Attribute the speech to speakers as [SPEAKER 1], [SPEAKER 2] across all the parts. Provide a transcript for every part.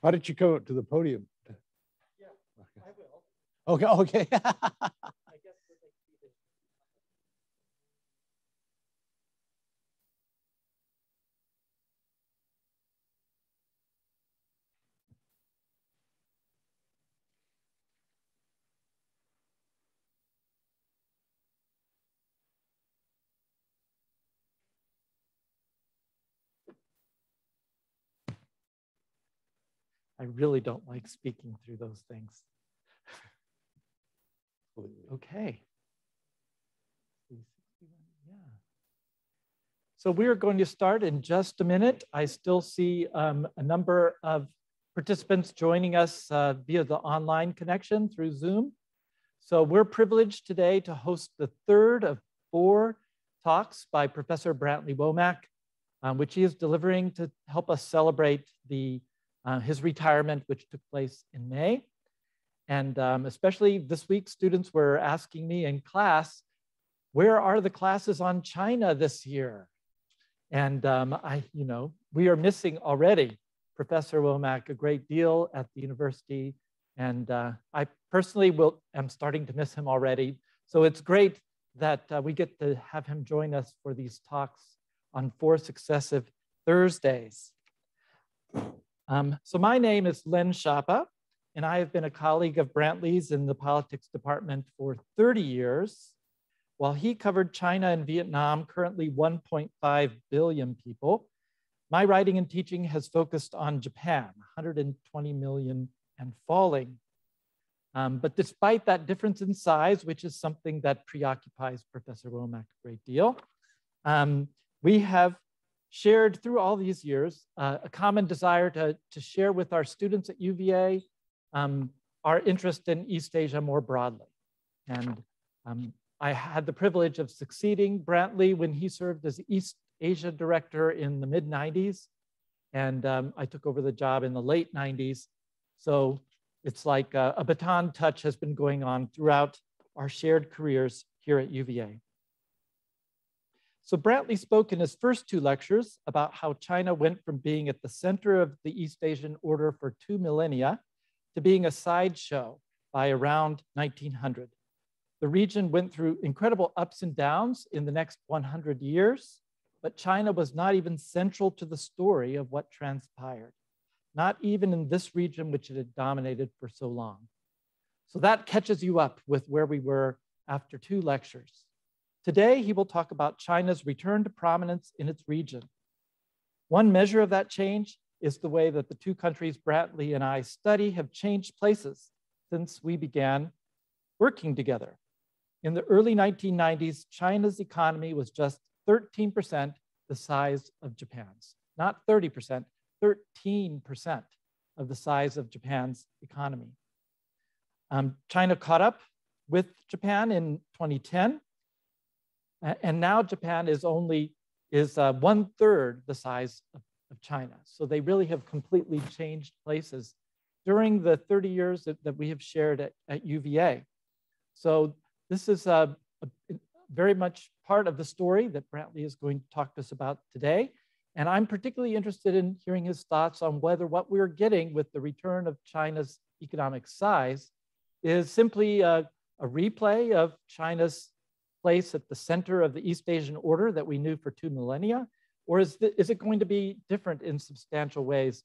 [SPEAKER 1] Why don't you come up to the podium?
[SPEAKER 2] Yeah, I will.
[SPEAKER 1] Okay.
[SPEAKER 2] I guess we'll take the I really don't like speaking through those things. Okay. Yeah. So we're going to start in just a minute. I still see a number of participants joining us via the online connection through Zoom. So we're privileged today to host the third of 4 talks by Professor Brantly Womack, which he is delivering to help us celebrate his retirement, which took place in May. And especially this week, students were asking me in class, where are the classes on China this year? And we are missing already Professor Womack a great deal at the university. And I personally am starting to miss him already. So it's great that we get to have him join us for these talks on 4 successive Thursdays. So my name is Len Schappa, and I have been a colleague of Brantly's in the politics department for 30 years. While he covered China and Vietnam, currently 1.5 billion people, my writing and teaching has focused on Japan, 120 million and falling. But despite that difference in size, which is something that preoccupies Professor Womack a great deal, we have shared through all these years a common desire to share with our students at UVA our interest in East Asia more broadly. And I had the privilege of succeeding Brantly when he served as East Asia director in the mid-90s. And I took over the job in the late 90s. So it's like a baton touch has been going on throughout our shared careers here at UVA. So Brantly spoke in his first 2 lectures about how China went from being at the center of the East Asian order for 2 millennia to being a sideshow by around 1900. The region went through incredible ups and downs in the next 100 years, but China was not even central to the story of what transpired, not even in this region which it had dominated for so long. So that catches you up with where we were after 2 lectures. Today, he will talk about China's return to prominence in its region. One measure of that change is the way that the 2 countries Brantly and I study have changed places since we began working together. In the early 1990s, China's economy was just 13% the size of Japan's, not 30%, 13% of the size of Japan's economy. China caught up with Japan in 2010, and now Japan is 1/3 the size of China. So they really have completely changed places during the 30 years that we have shared at UVA. So this is very much part of the story that Brantly is going to talk to us about today. And I'm particularly interested in hearing his thoughts on whether what we're getting with the return of China's economic size is simply a replay of China's place at the center of the East Asian order that we knew for 2 millennia, or is it going to be different in substantial ways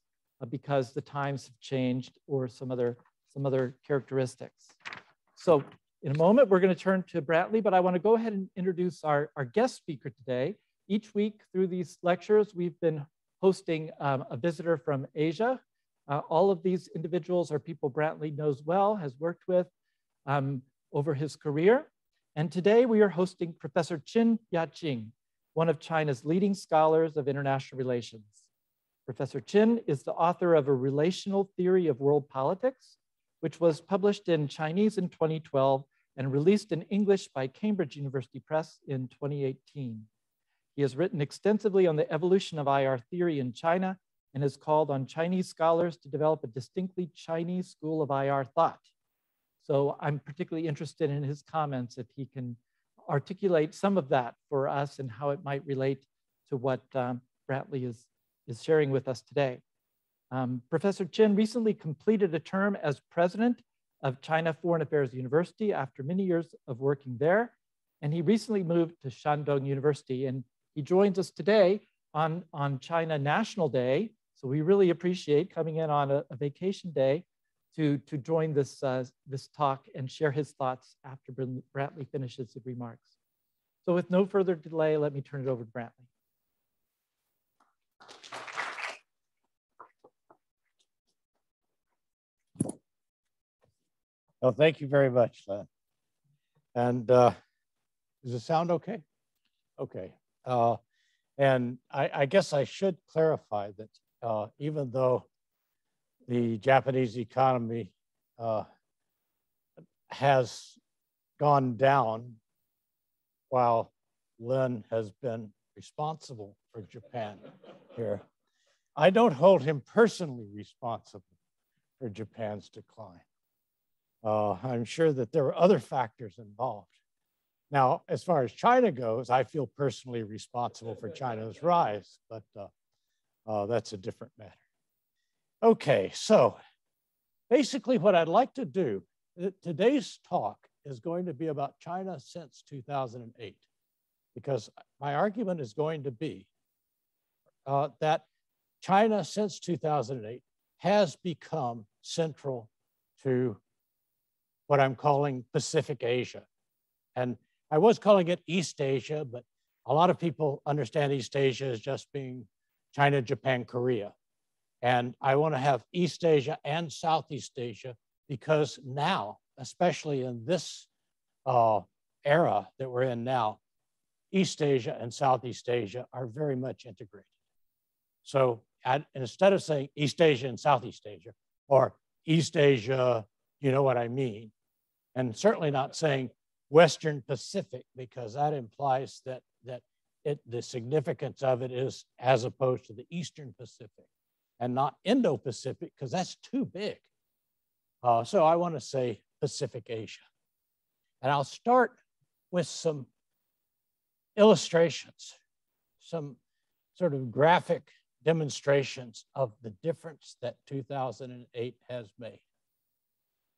[SPEAKER 2] because the times have changed or some other characteristics? So in a moment, we're going to turn to Brantly, but I want to go ahead and introduce our guest speaker today. Each week through these lectures, we've been hosting a visitor from Asia. All of these individuals are people Brantly knows well, has worked with over his career. And today we are hosting Professor Qin Yaqing, one of China's leading scholars of international relations. Professor Qin is the author of A Relational Theory of World Politics, which was published in Chinese in 2012 and released in English by Cambridge University Press in 2018. He has written extensively on the evolution of IR theory in China and has called on Chinese scholars to develop a distinctly Chinese school of IR thought. So I'm particularly interested in his comments if he can articulate some of that for us and how it might relate to what Brantly is sharing with us today. Professor Qin recently completed a term as president of China Foreign Affairs University after many years of working there. And he recently moved to Shandong University, and he joins us today on China National Day. So we really appreciate coming in on a vacation day to join this, this talk and share his thoughts after Brantly finishes his remarks. So with no further delay, let me turn it over to Brantly.
[SPEAKER 1] Well, thank you very much, Len. And does it sound okay? Okay. And I guess I should clarify that even though the Japanese economy has gone down while Len has been responsible for Japan here, I don't hold him personally responsible for Japan's decline. I'm sure that there were other factors involved. Now, as far as China goes, I feel personally responsible for China's rise, but that's a different matter. Okay, so basically what I'd like to do, today's talk is going to be about China since 2008, because my argument is going to be that China since 2008 has become central to what I'm calling Pacific Asia. And I was calling it East Asia, but a lot of people understand East Asia as just being China, Japan, Korea. And I want to have East Asia and Southeast Asia because now, especially in this era that we're in now, East Asia and Southeast Asia are very much integrated. So instead of saying East Asia and Southeast Asia, or East Asia, you know what I mean, and certainly not saying Western Pacific, because that implies that the significance of it is as opposed to the Eastern Pacific, and not Indo-Pacific, because that's too big. So I want to say Pacific Asia. And I'll start with some illustrations, some sort of graphic demonstrations of the difference that 2008 has made.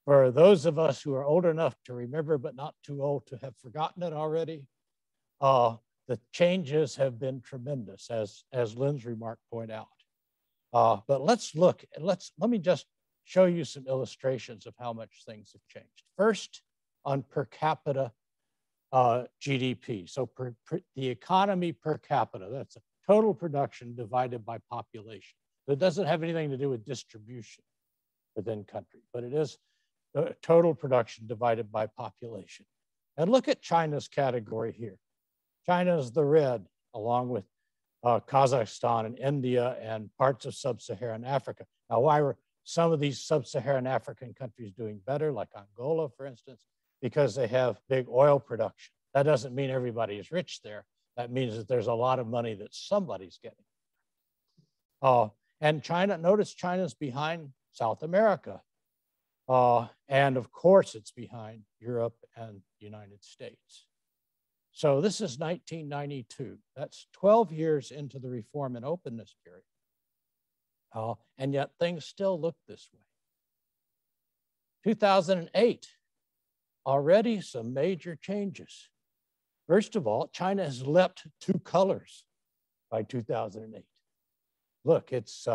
[SPEAKER 1] For those of us who are old enough to remember, but not too old to have forgotten it already, the changes have been tremendous, as Lynn's remark pointed out. But let's look, let me just show you some illustrations of how much things have changed. First, on per capita GDP. So the economy per capita, that's a total production divided by population. So it doesn't have anything to do with distribution within country, but it is total production divided by population. And look at China's category here. China's the red, along with Kazakhstan and India and parts of sub-Saharan Africa. Now, why were some of these sub-Saharan African countries doing better, like Angola, for instance? Because they have big oil production. That doesn't mean everybody is rich there. That means that there's a lot of money that somebody's getting. And China, notice China's behind South America. And of course, it's behind Europe and the United States. So this is 1992. That's 12 years into the reform and openness period. And yet things still look this way. 2008, already some major changes. First of all, China has leapt 2 colors by 2008. Look, it's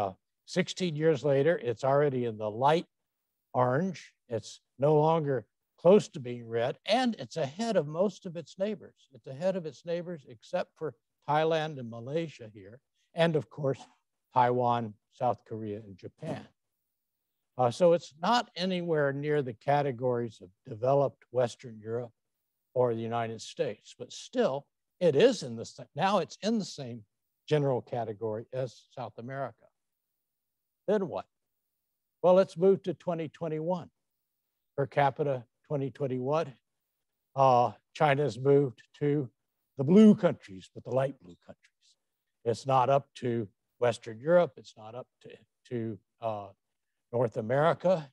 [SPEAKER 1] 16 years later, it's already in the light orange. It's no longer close to being red, and it's ahead of most of its neighbors. It's ahead of its neighbors except for Thailand and Malaysia here, and of course, Taiwan, South Korea, and Japan. So it's not anywhere near the categories of developed Western Europe or the United States, but still it is in the same, now it's in the same general category as South America. Then what? Well, let's move to 2021. Per capita 2021, China's moved to the blue countries, but the light blue countries. It's not up to Western Europe, it's not up to North America,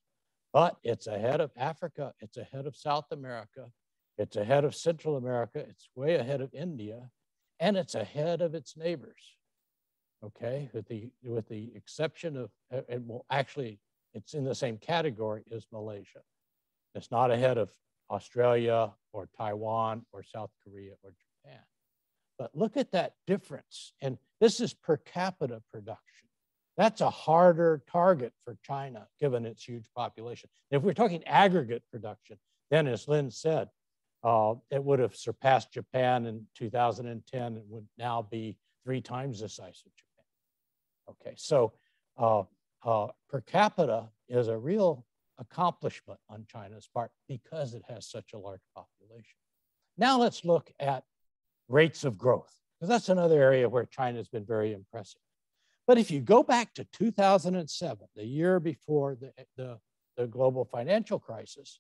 [SPEAKER 1] but it's ahead of Africa, it's ahead of South America, it's ahead of Central America, it's way ahead of India, and it's ahead of its neighbors. okay, with the exception of, and well, actually, it's in the same category as Malaysia. It's not ahead of Australia or Taiwan or South Korea or Japan. But look at that difference. And this is per capita production. That's a harder target for China, given its huge population. If we're talking aggregate production, then as Lynn said, it would have surpassed Japan in 2010. It would now be 3 times the size of Japan. Okay, so per capita is a real accomplishment on China's part because it has such a large population. Now let's look at rates of growth, because that's another area where China has been very impressive. But if you go back to 2007, the year before the global financial crisis,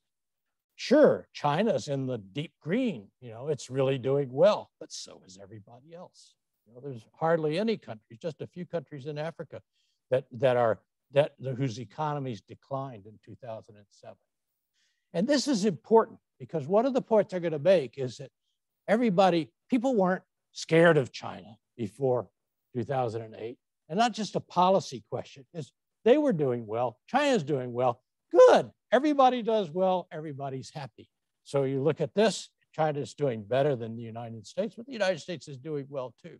[SPEAKER 1] sure, China's in the deep green, you know, it's really doing well, but so is everybody else. You know, there's hardly any countries, just a few countries in Africa whose economies declined in 2007. And this is important because one of the points I'm going to make is that people weren't scared of China before 2008. And not just a policy question, is they were doing well, China's doing well, good. Everybody does well, everybody's happy. So you look at this, China's doing better than the United States, but the United States is doing well too.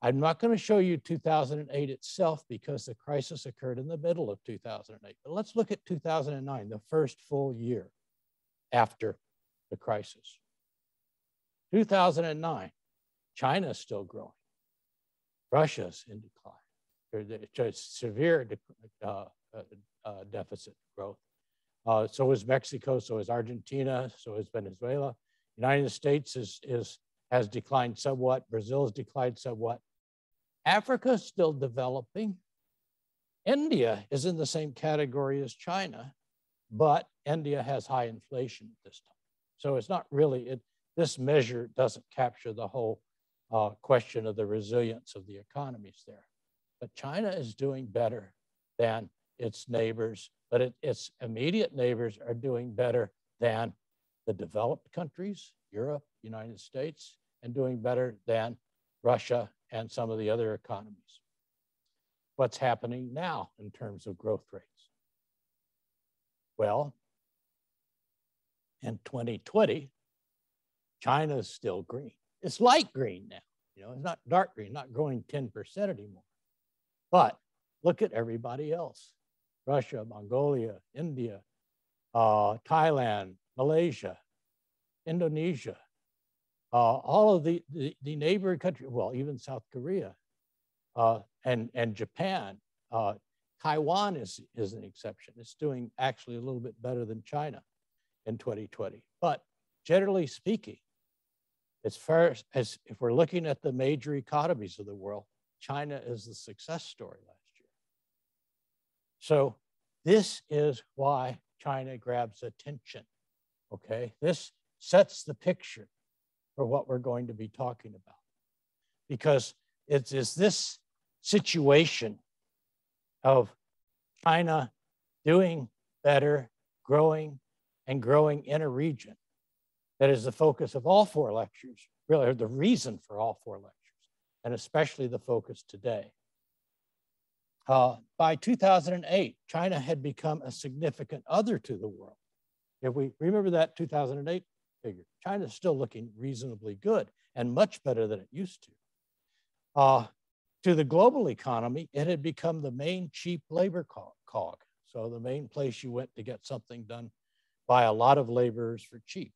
[SPEAKER 1] I'm not going to show you 2008 itself because the crisis occurred in the middle of 2008. But let's look at 2009, the first full year after the crisis. 2009, China's still growing. Russia's in decline. There's severe deficit growth. So is Mexico, so is Argentina, so is Venezuela. United States has declined somewhat. Brazil has declined somewhat. Africa is still developing. India is in the same category as China, but India has high inflation at this time. So it's not really, this measure doesn't capture the whole question of the resilience of the economies there. But China is doing better than its neighbors, but its immediate neighbors are doing better than the developed countries, Europe, United States, and doing better than Russia and some of the other economies. What's happening now in terms of growth rates? Well, in 2020, China is still green. It's light green now. You know, it's not dark green, not growing 10% anymore. But look at everybody else. Russia, Mongolia, India, Thailand, Malaysia, Indonesia, all of the neighboring countries, well, even South Korea and Japan. Taiwan is an exception. It's doing actually a little bit better than China in 2020. But generally speaking, as far as if we're looking at the major economies of the world, China is the success story last year. So this is why China grabs attention, okay? This sets the picture for what we're going to be talking about. Because it is this situation of China doing better, growing, and growing in a region that is the focus of all 4 lectures, really the reason for all 4 lectures, and especially the focus today. By 2008, China had become a significant other to the world. If we remember that 2008 figure, China's still looking reasonably good and much better than it used to. To the global economy, it had become the main cheap labor cog. So the main place you went to get something done by a lot of laborers for cheap.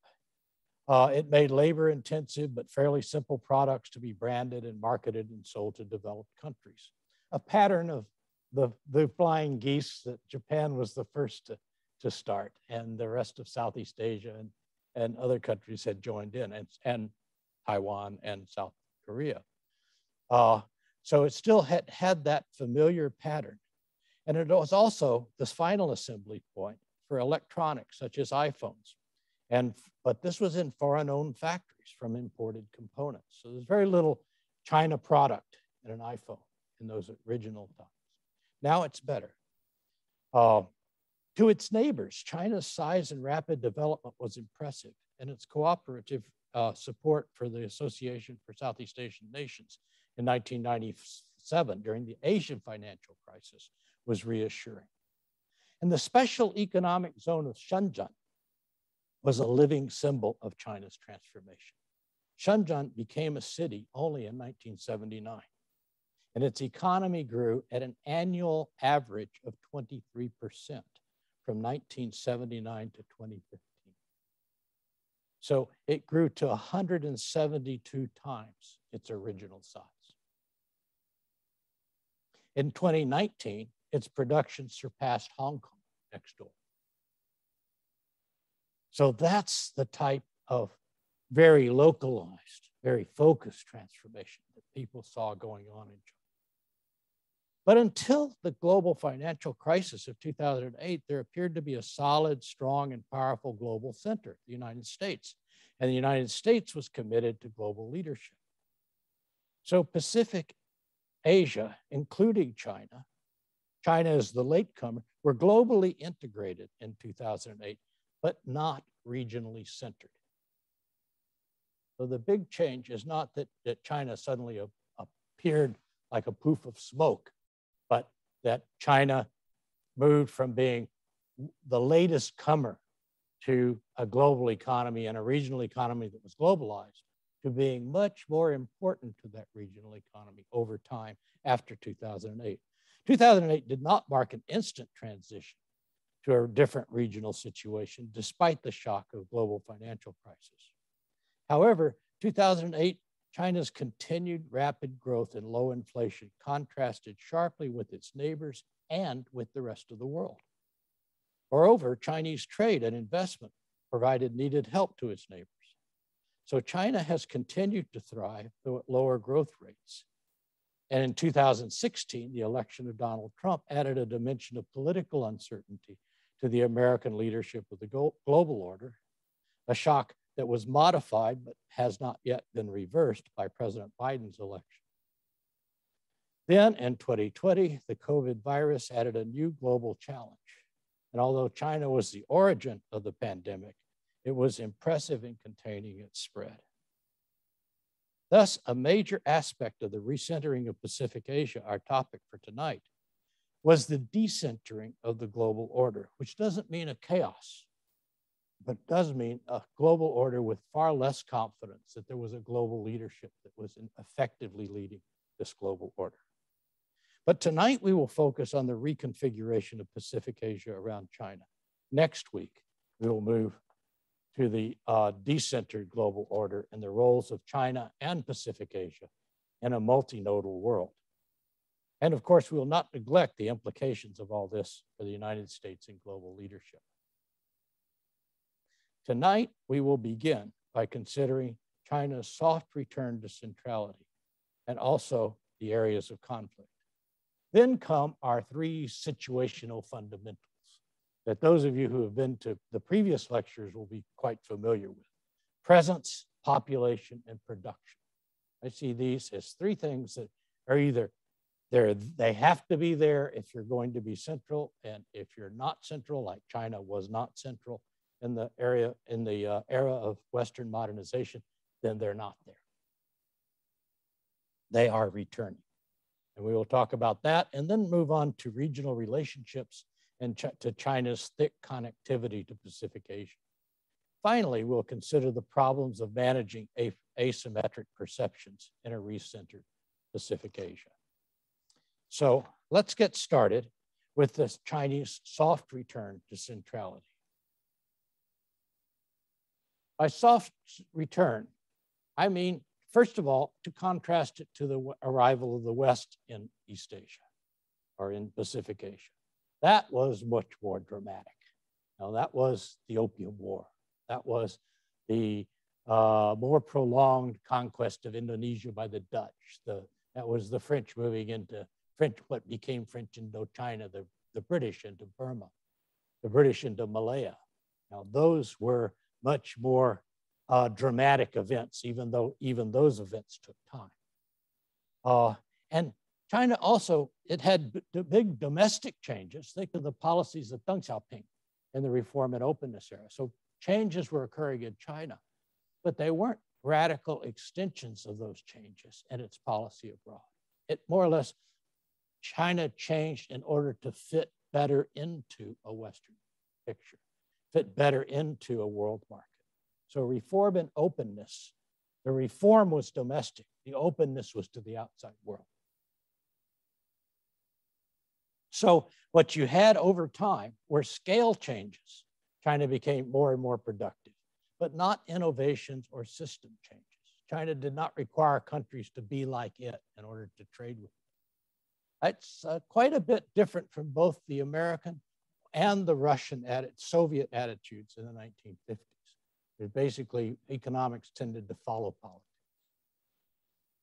[SPEAKER 1] It made labor intensive but fairly simple products to be branded and marketed and sold to developed countries. A pattern of the flying geese that Japan was the first to start, and the rest of Southeast Asia and other countries had joined in, and Taiwan and South Korea. So it still had that familiar pattern. And it was also the final assembly point for electronics such as iPhones. But this was in foreign-owned factories from imported components. So there's very little China product in an iPhone in those original times. Now it's better. To its neighbors, China's size and rapid development was impressive, and its cooperative support for the Association for Southeast Asian Nations in 1996 2007 during the Asian financial crisis was reassuring. And the special economic zone of Shenzhen was a living symbol of China's transformation. Shenzhen became a city only in 1979, and its economy grew at an annual average of 23% from 1979 to 2015. So it grew to 172 times its original size. In 2019, its production surpassed Hong Kong next door. So that's the type of very localized, very focused transformation that people saw going on in China. But until the global financial crisis of 2008, there appeared to be a solid, strong, and powerful global center, the United States. And the United States was committed to global leadership. So Pacific Asia, including China, China is the latecomer, were globally integrated in 2008, but not regionally centered. So the big change is not that China suddenly appeared like a poof of smoke, but that China moved from being the latest comer to a global economy and a regional economy that was globalized to being much more important to that regional economy over time after 2008. 2008 did not mark an instant transition to a different regional situation, despite the shock of global financial crisis. However, 2008, China's continued rapid growth and low inflation contrasted sharply with its neighbors and with the rest of the world. Moreover, Chinese trade and investment provided needed help to its neighbors. So China has continued to thrive, though at lower growth rates. And in 2016, the election of Donald Trump added a dimension of political uncertainty to the American leadership of the global order, a shock that was modified but has not yet been reversed by President Biden's election. Then in 2020, the COVID virus added a new global challenge. And although China was the origin of the pandemic, it was impressive in containing its spread. Thus, a major aspect of the recentering of Pacific Asia, our topic for tonight, was the decentering of the global order, which doesn't mean a chaos, but does mean a global order with far less confidence that there was a global leadership that was effectively leading this global order. But tonight we will focus on the reconfiguration of Pacific Asia around China. Next week, we will move to the decentered global order and the roles of China and Pacific Asia in a multinodal world. And of course, we will not neglect the implications of all this for the United States in global leadership. Tonight, we will begin by considering China's soft return to centrality and also the areas of conflict. Then come our three situational fundamentals that those of you who have been to the previous lectures will be quite familiar with: presence, population, and production. I see these as three things that are either they have to be there if you're going to be central, and if you're not central, like China was not central in the era of Western modernization, then they're not there. They are returning. And we will talk about that and then move on to regional relationships and to China's thick connectivity to Pacific Asia. Finally, we'll consider the problems of managing asymmetric perceptions in a recentered Pacific Asia. So let's get started with this Chinese soft return to centrality. By soft return, I mean, first of all, to contrast it to the arrival of the West in East Asia or in Pacific Asia. That was much more dramatic. Now, that was the Opium War. That was the more prolonged conquest of Indonesia by the Dutch. That was the French moving into what became French Indochina, the British into Burma, the British into Malaya. Now, those were much more dramatic events, even though even those events took time. And China also, it had big domestic changes. Think of the policies of Deng Xiaoping in the reform and openness era. So changes were occurring in China, but they weren't radical extensions of those changes and its policy abroad. it more or less, China changed in order to fit better into a Western picture, fit better into a world market. So reform and openness, the reform was domestic, the openness was to the outside world. So what you had over time were scale changes. China became more and more productive, but not innovations or system changes. China did not require countries to be like it in order to trade with it. It's quite a bit different from both the American and the Russian Soviet attitudes in the 1950s. Basically, economics tended to follow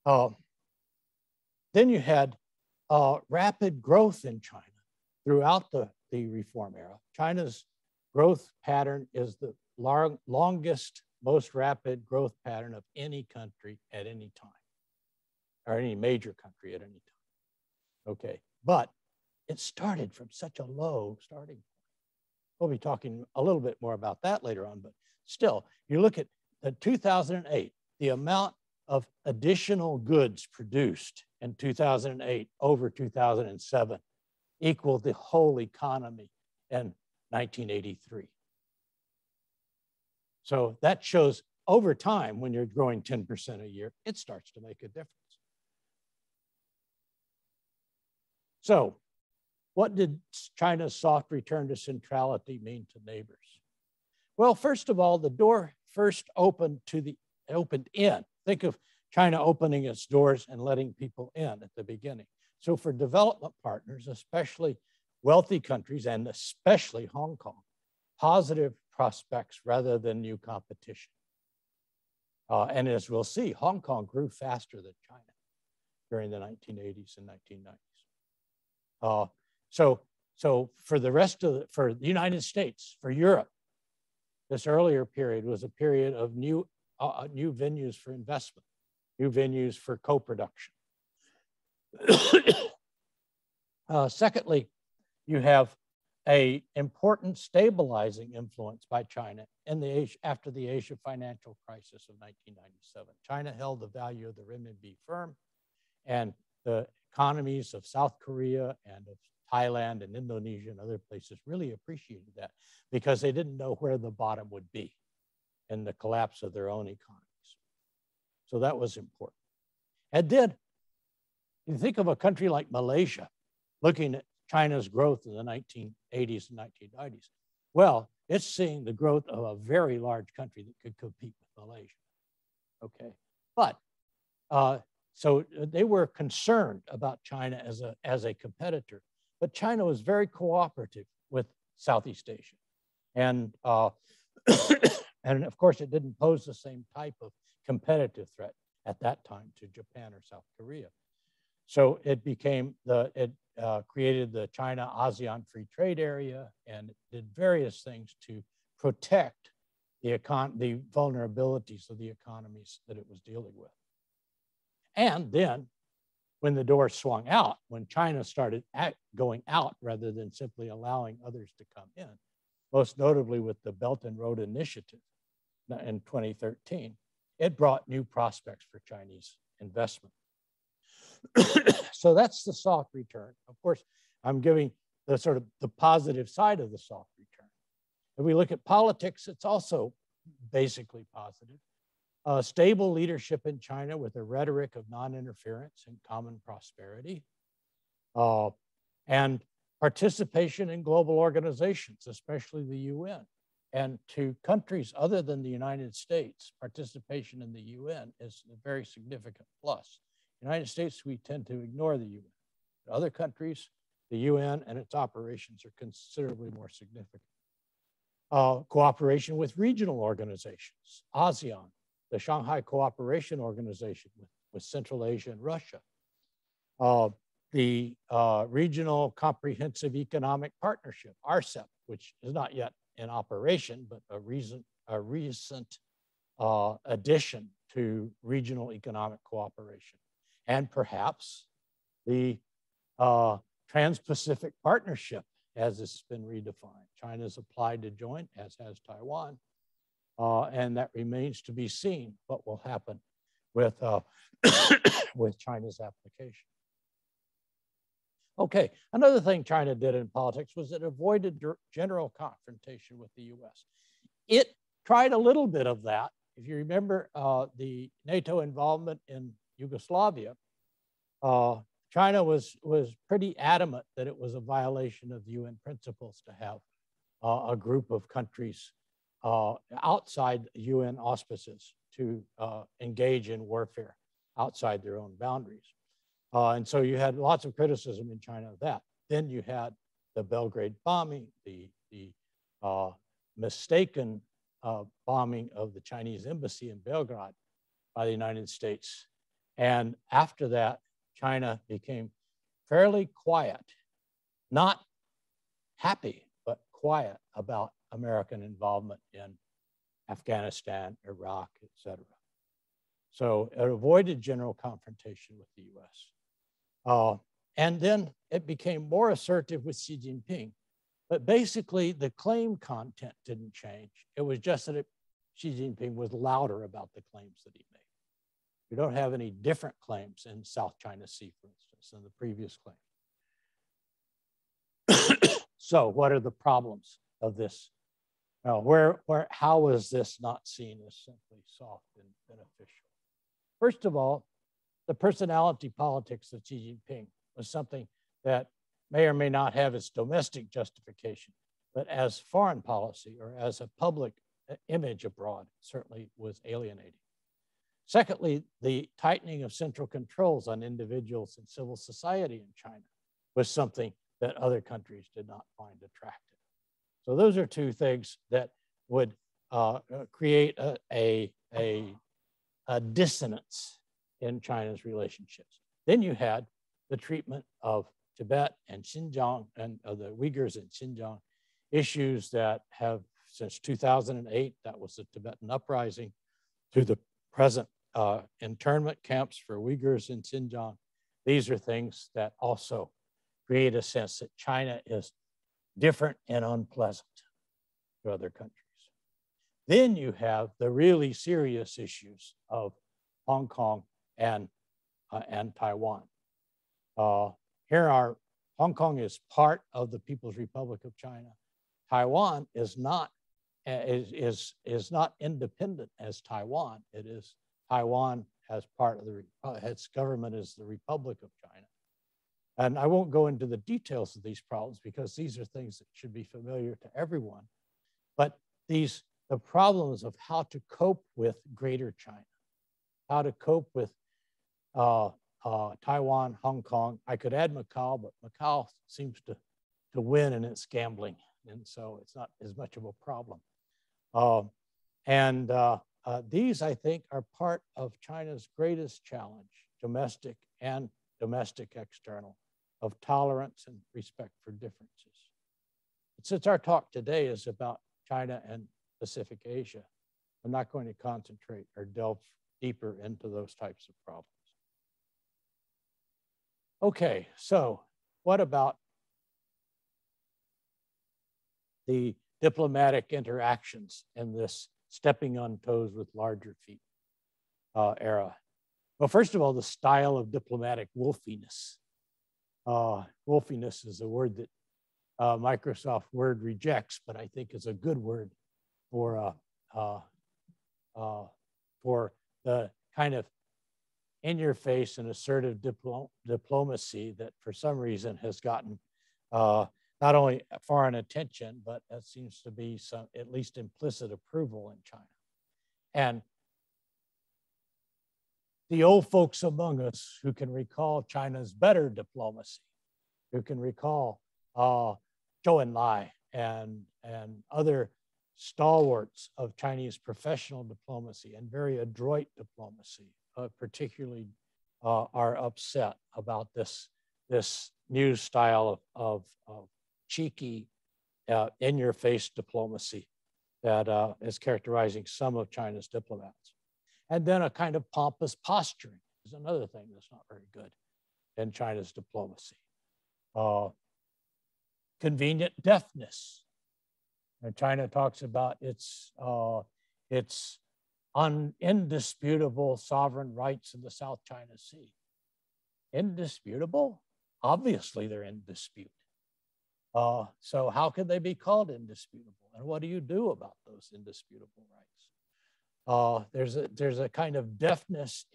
[SPEAKER 1] politics. Then you had rapid growth in China throughout the reform era. China's growth pattern is the longest, most rapid growth pattern of any country at any time, or any major country at any time. Okay, but it started from such a low starting point. We'll be talking a little bit more about that later on, but still, you look at the 2008, the amount of additional goods produced in 2008 over 2007 equaled the whole economy in 1983. So that shows over time, when you're growing 10% a year, it starts to make a difference. So what did China's soft return to centrality mean to neighbors? Well, first of all, the door first opened in. Think of China opening its doors and letting people in at the beginning. So for development partners, especially wealthy countries and especially Hong Kong, positive prospects rather than new competition. And as we'll see, Hong Kong grew faster than China during the 1980s and 1990s. So for the rest of for the United States, for Europe, this earlier period was a period of new venues for investment, new venues for co-production. Secondly, you have an important stabilizing influence by China after the Asia financial crisis of 1997. China held the value of the renminbi firm, and the economies of South Korea and of Thailand and Indonesia and other places really appreciated that because they didn't know where the bottom would be in the collapse of their own economies. So that was important. And then you think of a country like Malaysia, looking at China's growth in the 1980s and 1990s. Well, it's seeing the growth of a very large country that could compete with Malaysia. Okay, but so they were concerned about China as a competitor, but China was very cooperative with Southeast Asia. And, and of course, it didn't pose the same type of competitive threat at that time to Japan or South Korea. So it became created the China-ASEAN Free Trade Area, and it did various things to protect the vulnerabilities of the economies that it was dealing with. And then when the door swung out, when China started going out rather than simply allowing others to come in, most notably with the Belt and Road Initiative in 2013, it brought new prospects for Chinese investment. So that's the soft return. Of course, I'm giving the sort of the positive side of the soft return. If we look at politics, it's also basically positive. Stable leadership in China with a rhetoric of non-interference and common prosperity, and participation in global organizations, especially the UN. And to countries other than the United States, participation in the UN is a very significant plus. United States, we tend to ignore the UN. Other countries, the UN and its operations are considerably more significant. Cooperation with regional organizations, ASEAN, the Shanghai Cooperation Organization with Central Asia and Russia, the Regional Comprehensive Economic Partnership, RCEP, which is not yet in operation, but a recent addition to regional economic cooperation. And perhaps the Trans-Pacific Partnership, as it's been redefined. China's applied to join, as has Taiwan, and that remains to be seen what will happen with, with China's application. Okay, another thing China did in politics was it avoided general confrontation with the US. It tried a little bit of that. If you remember the NATO involvement in Yugoslavia, China was pretty adamant that it was a violation of the UN principles to have a group of countries outside UN auspices to engage in warfare outside their own boundaries. And so you had lots of criticism in China of that. Then you had the Belgrade bombing, the mistaken bombing of the Chinese embassy in Belgrade by the United States. And after that, China became fairly quiet, not happy, but quiet about American involvement in Afghanistan, Iraq, etc. So it avoided general confrontation with the US. And then it became more assertive with Xi Jinping. But basically, the claim content didn't change. It was just that Xi Jinping was louder about the claims that he made. We don't have any different claims in South China Sea, for instance, than the previous claim. So what are the problems of this? Well, how was this not seen as simply soft and beneficial? First of all, the personality politics of Xi Jinping was something that may or may not have its domestic justification, but as foreign policy or as a public image abroad, certainly was alienating. Secondly, the tightening of central controls on individuals and civil society in China was something that other countries did not find attractive. So those are two things that would create a dissonance in China's relationships. Then you had the treatment of Tibet and Xinjiang and the Uyghurs in Xinjiang, issues that have since 2008, that was the Tibetan uprising, to the present internment camps for Uyghurs in Xinjiang. These are things that also create a sense that China is different and unpleasant to other countries. Then you have the really serious issues of Hong Kong and Taiwan. Hong Kong is part of the People's Republic of China. Taiwan is not independent as Taiwan. It is Taiwan as part of its government is the Republic of China. And I won't go into the details of these problems because these are things that should be familiar to everyone. But the problems of how to cope with Greater China, how to cope with Taiwan, Hong Kong. I could add Macau, but Macau seems to win in its gambling. And so it's not as much of a problem. These, I think, are part of China's greatest challenge, domestic and domestic external, of tolerance and respect for differences. Since our talk today is about China and Pacific Asia, I'm not going to concentrate or delve deeper into those types of problems. Okay, so what about the diplomatic interactions in this stepping on toes with larger feet era? Well, first of all, the style of diplomatic wolfiness. Wolfiness is a word that Microsoft Word rejects, but I think is a good word for the kind of in-your-face and assertive diplomacy that for some reason has gotten not only foreign attention, but it seems to be some at least implicit approval in China. And the old folks among us who can recall China's better diplomacy, who can recall Zhou Enlai and other stalwarts of Chinese professional diplomacy and very adroit diplomacy, particularly are upset about this new style of cheeky, in-your-face diplomacy that is characterizing some of China's diplomats. And then a kind of pompous posturing is another thing that's not very good in China's diplomacy. Convenient deafness. And China talks about its indisputable sovereign rights in the South China Sea. Indisputable? obviously they're in dispute. So how can they be called indisputable? And what do you do about those indisputable rights? There's a kind of deafness.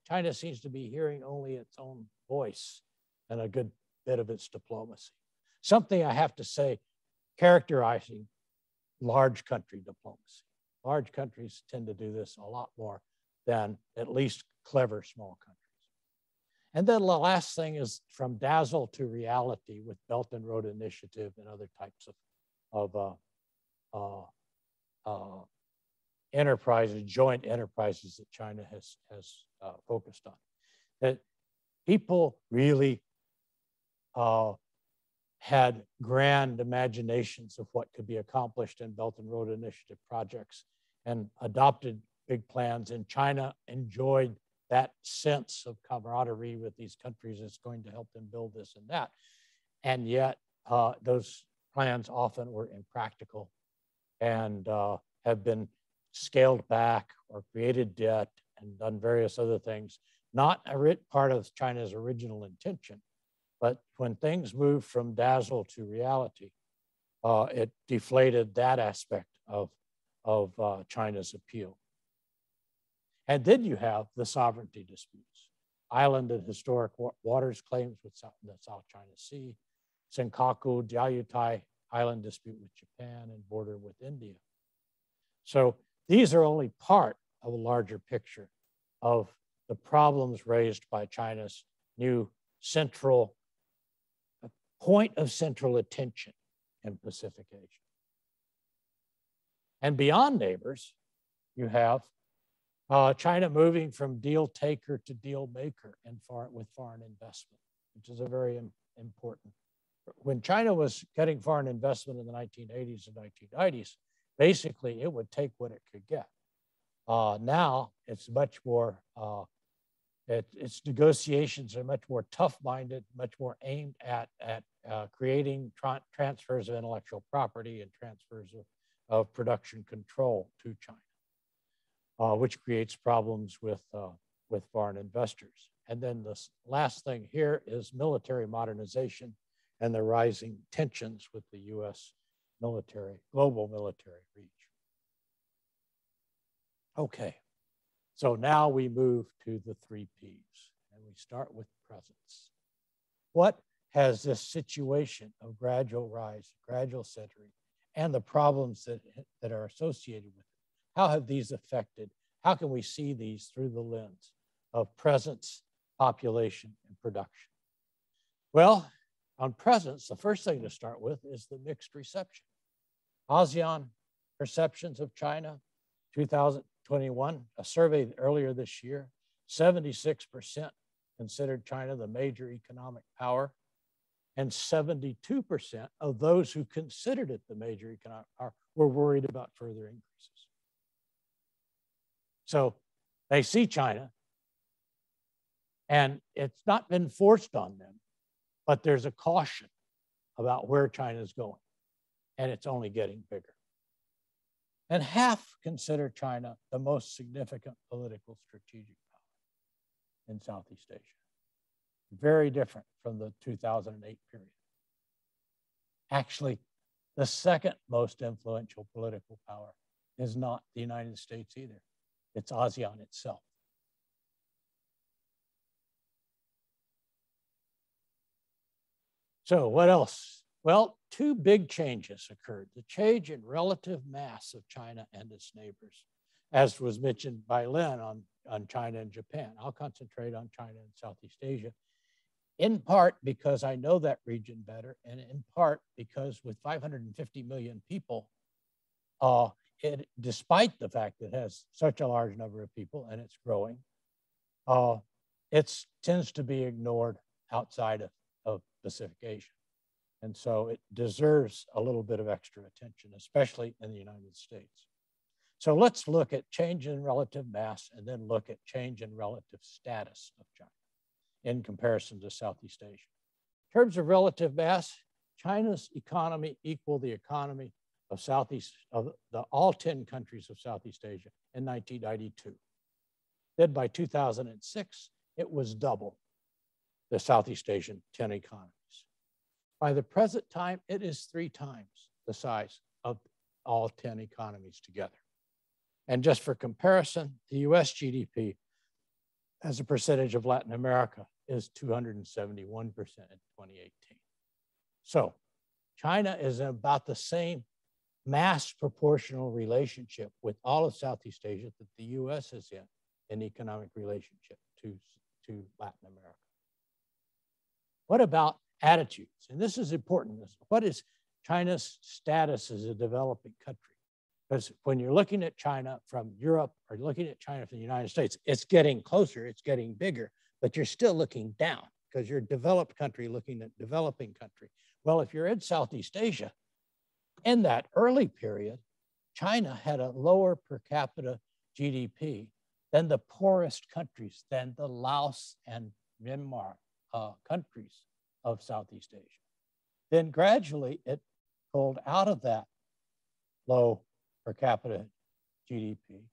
[SPEAKER 1] China seems to be hearing only its own voice and a good bit of its diplomacy. Something I have to say, characterizing large country diplomacy. Large countries tend to do this a lot more than at least clever small countries. And then the last thing is from dazzle to reality with Belt and Road Initiative and other types of enterprises, joint enterprises that China has focused on. That people really had grand imaginations of what could be accomplished in Belt and Road Initiative projects and adopted big plans. And China enjoyed that sense of camaraderie with these countries is going to help them build this and that. And yet those plans often were impractical and have been scaled back or created debt and done various other things, not a part of China's original intention. But when things moved from dazzle to reality, it deflated that aspect of China's appeal. And then you have the sovereignty disputes, island and historic waters claims with the South China Sea, Senkaku, Diaoyutai island dispute with Japan and border with India. So these are only part of a larger picture of the problems raised by China's new central point of central attention in Pacific Asia. And beyond neighbors, you have China moving from deal taker to deal maker with foreign investment, which is a very important. When China was getting foreign investment in the 1980s and 1990s, basically it would take what it could get. Now it's much more, its negotiations are much more tough-minded, much more aimed at creating transfers of intellectual property and transfers of production control to China, which creates problems with foreign investors. And then the last thing here is military modernization and the rising tensions with the US global military reach. Okay, so now we move to the 3 Ps, and we start with presence. What has this situation of gradual rise, gradual centering, and the problems that are associated with it, how have these affected? How can we see these through the lens of presence, population, and production? Well, on presence, the first thing to start with is the mixed reception. ASEAN perceptions of China, 2021, a survey earlier this year, 76% considered China the major economic power, and 72% of those who considered it the major economic power were worried about further increases. So they see China, and it's not been forced on them, but there's a caution about where China's going, and it's only getting bigger. And half consider China the most significant political strategic power in Southeast Asia. Very different from the 2008 period. Actually, the second most influential political power is not the United States either. It's ASEAN itself. So what else? Well, 2 big changes occurred. The change in relative mass of China and its neighbors, as was mentioned by Lynn on China and Japan. I'll concentrate on China and Southeast Asia, in part because I know that region better, and in part because with 550 million people, despite the fact that it has such a large number of people and it's growing, it tends to be ignored outside of Pacific Asia. And so it deserves a little bit of extra attention, especially in the United States. So let's look at change in relative mass and then look at change in relative status of China in comparison to Southeast Asia. In terms of relative mass, China's economy equaled the economy of all 10 countries of Southeast Asia in 1992. Then by 2006, it was double. the Southeast Asian 10 economies. By the present time, it is 3 times the size of all 10 economies together. And just for comparison, the US GDP as a percentage of Latin America is 271% in 2018. So China is in about the same mass proportional relationship with all of Southeast Asia that the US is in economic relationship to Latin America. What about attitudes? And this is important. What is China's status as a developing country? Because when you're looking at China from Europe or looking at China from the United States, it's getting closer, it's getting bigger, but you're still looking down because you're a developed country looking at developing country. Well, if you're in Southeast Asia, in that early period, China had a lower per capita GDP than the poorest countries, than the Laos and Myanmar countries of Southeast Asia. Then gradually it pulled out of that low per capita GDP.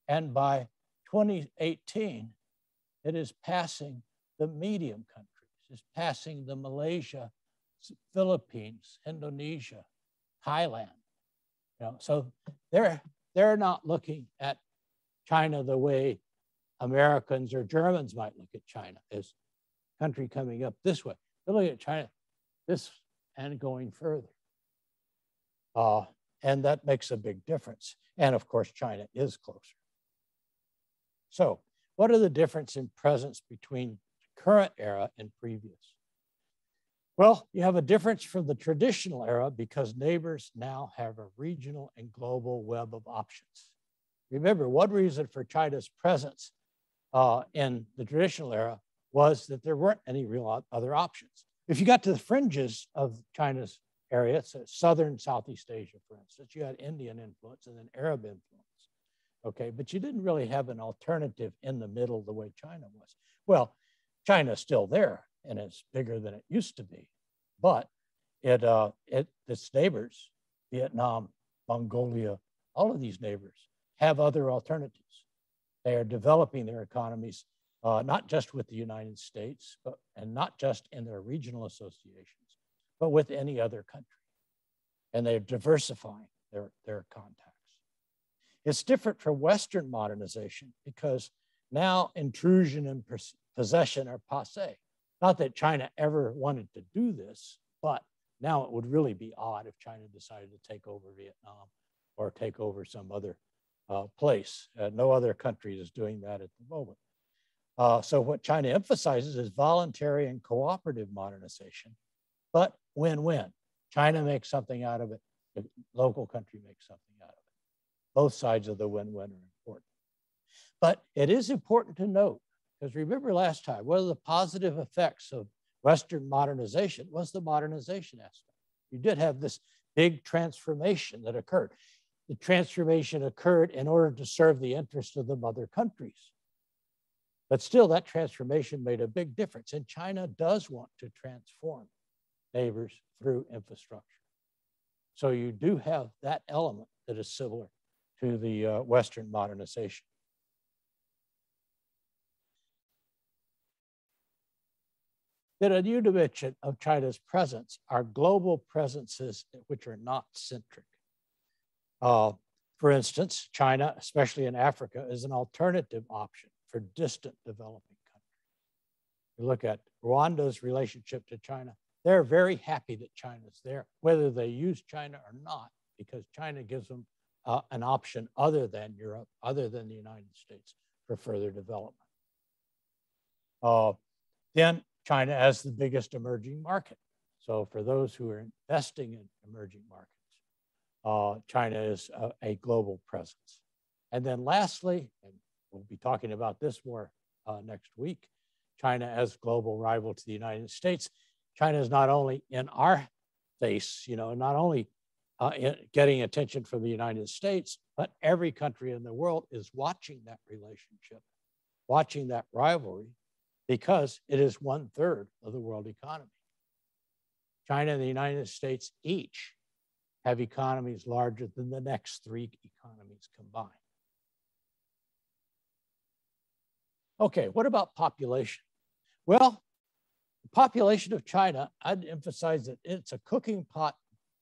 [SPEAKER 1] And by 2018, it is passing the medium countries. It's passing the Malaysia, Philippines, Indonesia, Thailand. You know, so they're not looking at China the way Americans or Germans might look at China as a country coming up this way. They're looking at China this and going further. And that makes a big difference. And of course, China is closer. So what are the difference in presence between the current era and previous? Well, you have a difference from the traditional era because neighbors now have a regional and global web of options. Remember, one reason for China's presence in the traditional era was that there weren't any real other options. If you got to the fringes of China's area, so southern Southeast Asia, for instance, you had Indian influence and then Arab influence, okay? But you didn't really have an alternative in the middle the way China was. Well, China's still there and it's bigger than it used to be, but its neighbors, Vietnam, Mongolia, all of these neighbors have other alternatives. They are developing their economies, not just with the United States, and not just in their regional associations, but with any other country. And they're diversifying their contacts. It's different from Western modernization because now intrusion and possession are passé. Not that China ever wanted to do this, but now it would really be odd if China decided to take over Vietnam or take over some other place. No other country is doing that at the moment. So what China emphasizes is voluntary and cooperative modernization, but win-win. China makes something out of it, the local country makes something out of it. Both sides of the win-win are important. But it is important to note, because remember last time, one of the positive effects of Western modernization was the modernization aspect. You did have this big transformation that occurred. The transformation occurred in order to serve the interest of the mother countries. But still, that transformation made a big difference. And China does want to transform neighbors through infrastructure. So you do have that element that is similar to the Western modernization. Then a new dimension of China's presence are global presences which are not centric. For instance, China, especially in Africa, is an alternative option for distant developing countries. You look at Rwanda's relationship to China, they're very happy that China's there, whether they use China or not, because China gives them an option other than Europe, other than the United States for further development. Then China as the biggest emerging market. So for those who are investing in emerging markets, China is a global presence. And then lastly, and we'll be talking about this more next week, China as global rival to the United States. China is not only in our face, you know, not only getting attention from the United States, but every country in the world is watching that relationship, watching that rivalry, because it is 1/3 of the world economy. China and the United States each have economies larger than the next 3 economies combined. Okay, what about population? Well, the population of China, I'd emphasize that it's a cooking pot,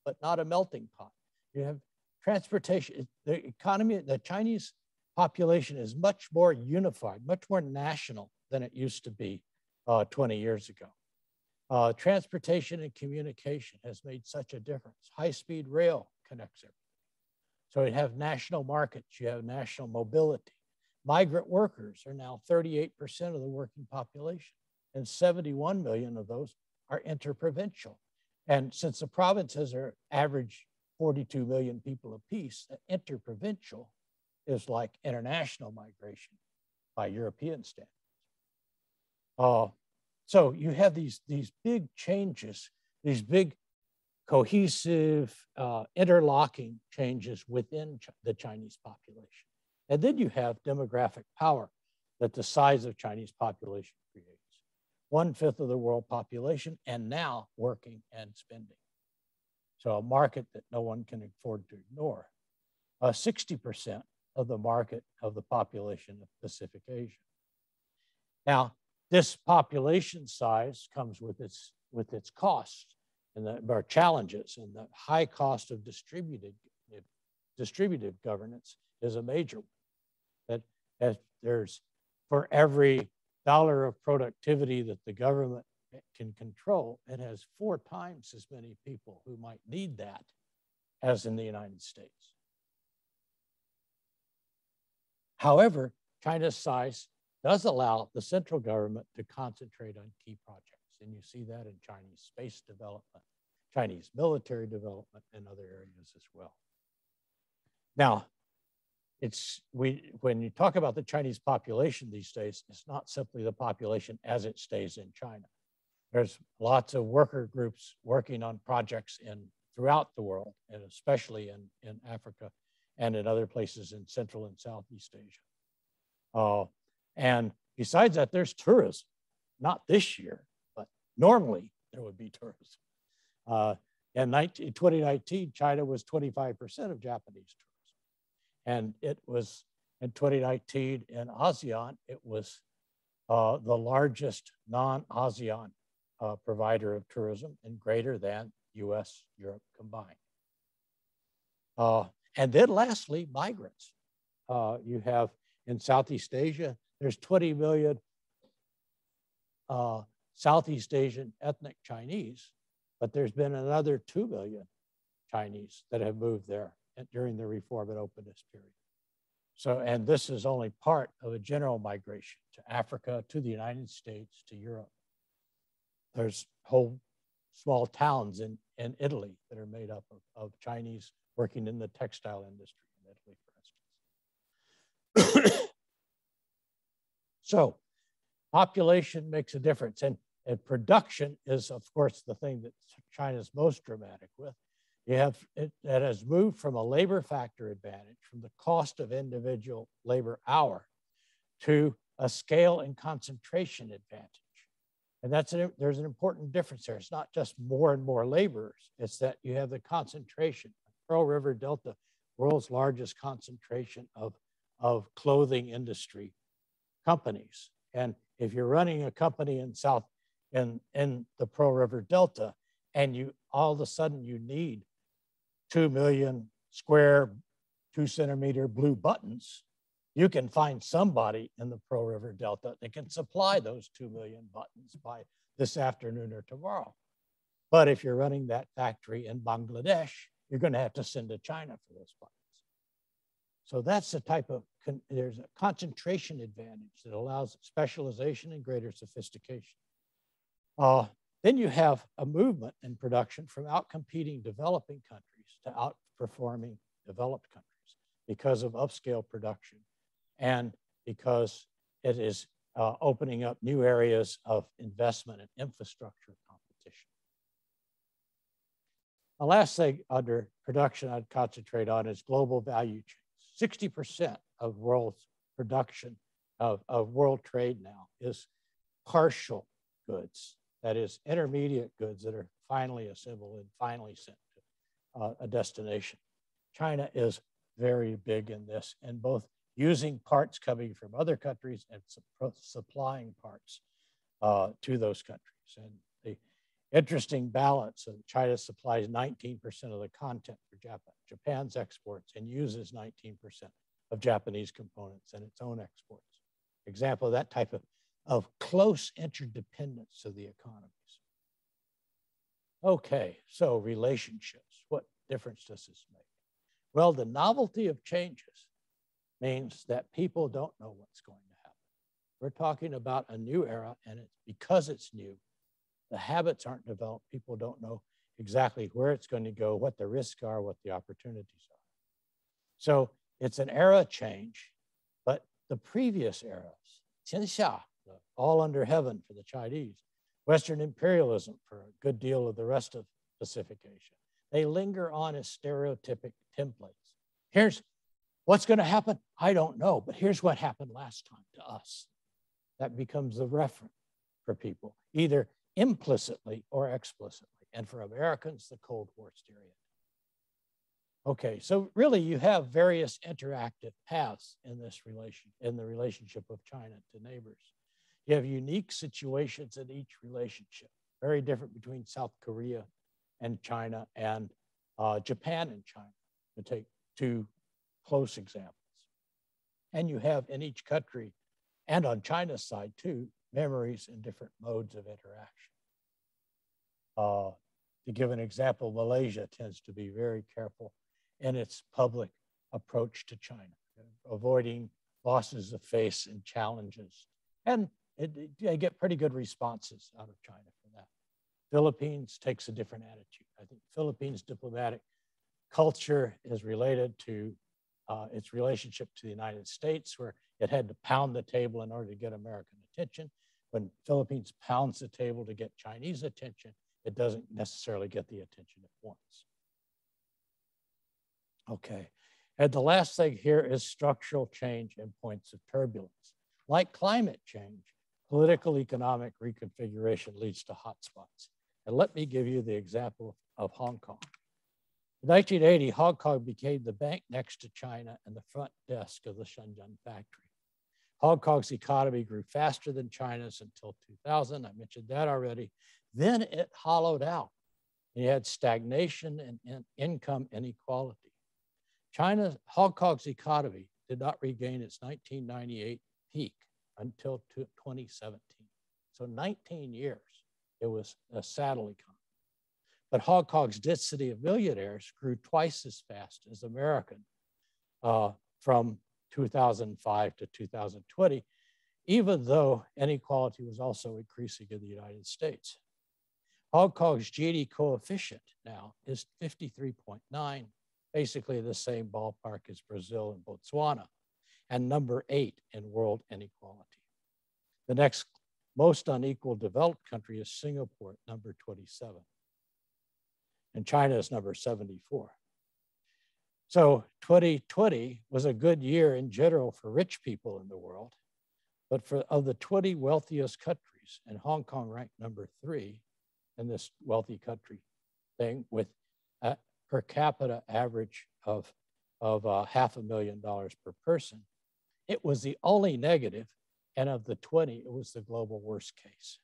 [SPEAKER 1] but not a melting pot. You have transportation, the economy, the Chinese population is much more unified, much more national than it used to be 20 years ago. Transportation and communication has made such a difference. High-speed rail connects everything. So you have national markets, you have national mobility. Migrant workers are now 38% of the working population, and 71 million of those are interprovincial. And since the provinces are average 42 million people apiece, interprovincial is like international migration by European standards. So you have these big changes, these big cohesive, interlocking changes within the Chinese population. And then you have demographic power that the size of Chinese population creates. 1/5 of the world population, and now working and spending. So a market that no one can afford to ignore. 60% of the market of the population of Pacific Asia. Now, this population size comes with its costs and our challenges, and the high cost of distributed governance is a major one. That there's, for every dollar of productivity that the government can control, it has 4 times as many people who might need that as in the United States. However, China's size does allow the central government to concentrate on key projects. And you see that in Chinese space development, Chinese military development, and other areas as well. Now, when you talk about the Chinese population these days, it's not simply the population as it stays in China. There's lots of worker groups working on projects throughout the world, and especially in Africa and in other places in Central and Southeast Asia. And besides that, there's tourism. Not this year, but normally there would be tourism. In 2019, China was 25% of Japanese tourism. And it was, in 2019 in ASEAN, it was the largest non-ASEAN provider of tourism and greater than US, Europe combined. And then lastly, migrants. You have in Southeast Asia, there's 20 million Southeast Asian ethnic Chinese, but there's been another 2 million Chinese that have moved there during the reform and openness period. So, and this is only part of a general migration to Africa, to the United States, to Europe. There's whole small towns in Italy that are made up of Chinese working in the textile industry in Italy, for instance. So population makes a difference, and production is, of course, the thing that China's most dramatic with. You have, it has moved from a labor factor advantage, from the cost of individual labor hour, to a scale and concentration advantage. And there's an important difference there. It's not just more and more laborers, it's that you have the concentration. Pearl River Delta, world's largest concentration of clothing industry companies. And if you're running a company in the Pearl River Delta, and all of a sudden you need 2 million square 2-centimeter blue buttons, you can find somebody in the Pearl River Delta that can supply those 2 million buttons by this afternoon or tomorrow. But if you're running that factory in Bangladesh, you're going to have to send to China for those buttons. So that's the type of, there's a concentration advantage that allows specialization and greater sophistication. Then you have a movement in production from outcompeting developing countries to outperforming developed countries because of upscale production and because it is opening up new areas of investment and infrastructure competition. The last thing under production I'd concentrate on is global value chains. 60% of world's production of world trade now is partial goods. That is intermediate goods that are finally assembled and finally sent to a destination. China is very big in this, and both using parts coming from other countries and supplying parts to those countries. And the interesting balance of China supplies 19% of the content for Japan's exports and uses 19% of Japanese components in its own exports. Example of that type of close interdependence of the economies. Okay, so relationships, what difference does this make? Well, the novelty of changes means that people don't know what's going to happen. We're talking about a new era, and because it's new, the habits aren't developed. People don't know exactly where it's going to go, what the risks are, what the opportunities are. So it's an era change, but the previous eras, 天下, all under heaven for the Chinese, Western imperialism for a good deal of the rest of Pacific Asia, they linger on as stereotypic templates. Here's what's going to happen. I don't know, but here's what happened last time to us. That becomes the reference for people, either implicitly or explicitly. And for Americans, the Cold War stereotype. Okay, so really you have various interactive paths in this the relationship of China to neighbors. You have unique situations in each relationship, very different between South Korea and China and Japan and China, to take two close examples. And you have in each country, and on China's side too, memories and different modes of interaction. To give an example, Malaysia tends to be very careful in its public approach to China, avoiding losses of face and challenges. And they get pretty good responses out of China for that. Philippines takes a different attitude. I think Philippines diplomatic culture is related to its relationship to the United States, where it had to pound the table in order to get American attention. When Philippines pounds the table to get Chinese attention, it doesn't necessarily get the attention it wants. Okay, and the last thing here is structural change and points of turbulence. Like climate change, political economic reconfiguration leads to hotspots. And let me give you the example of Hong Kong. In 1980, Hong Kong became the bank next to China and the front desk of the Shenzhen factory. Hong Kong's economy grew faster than China's until 2000. I mentioned that already. Then it hollowed out. You had stagnation and income inequality. Hong Kong's economy did not regain its 1998 peak until 2017. So 19 years, it was a saddle economy. But Hong Kong's density of millionaires grew twice as fast as American from 2005 to 2020, even though inequality was also increasing in the United States. Hong Kong's Gini coefficient now is 53.9, basically the same ballpark as Brazil and Botswana, and number 8 in world inequality. The next most unequal developed country is Singapore, number 27. And China is number 74. So 2020 was a good year in general for rich people in the world, but of the 20 wealthiest countries, and Hong Kong ranked number 3 in this wealthy country thing with a per capita average of $500,000 per person. It was the only negative, and of the 20, it was the global worst case.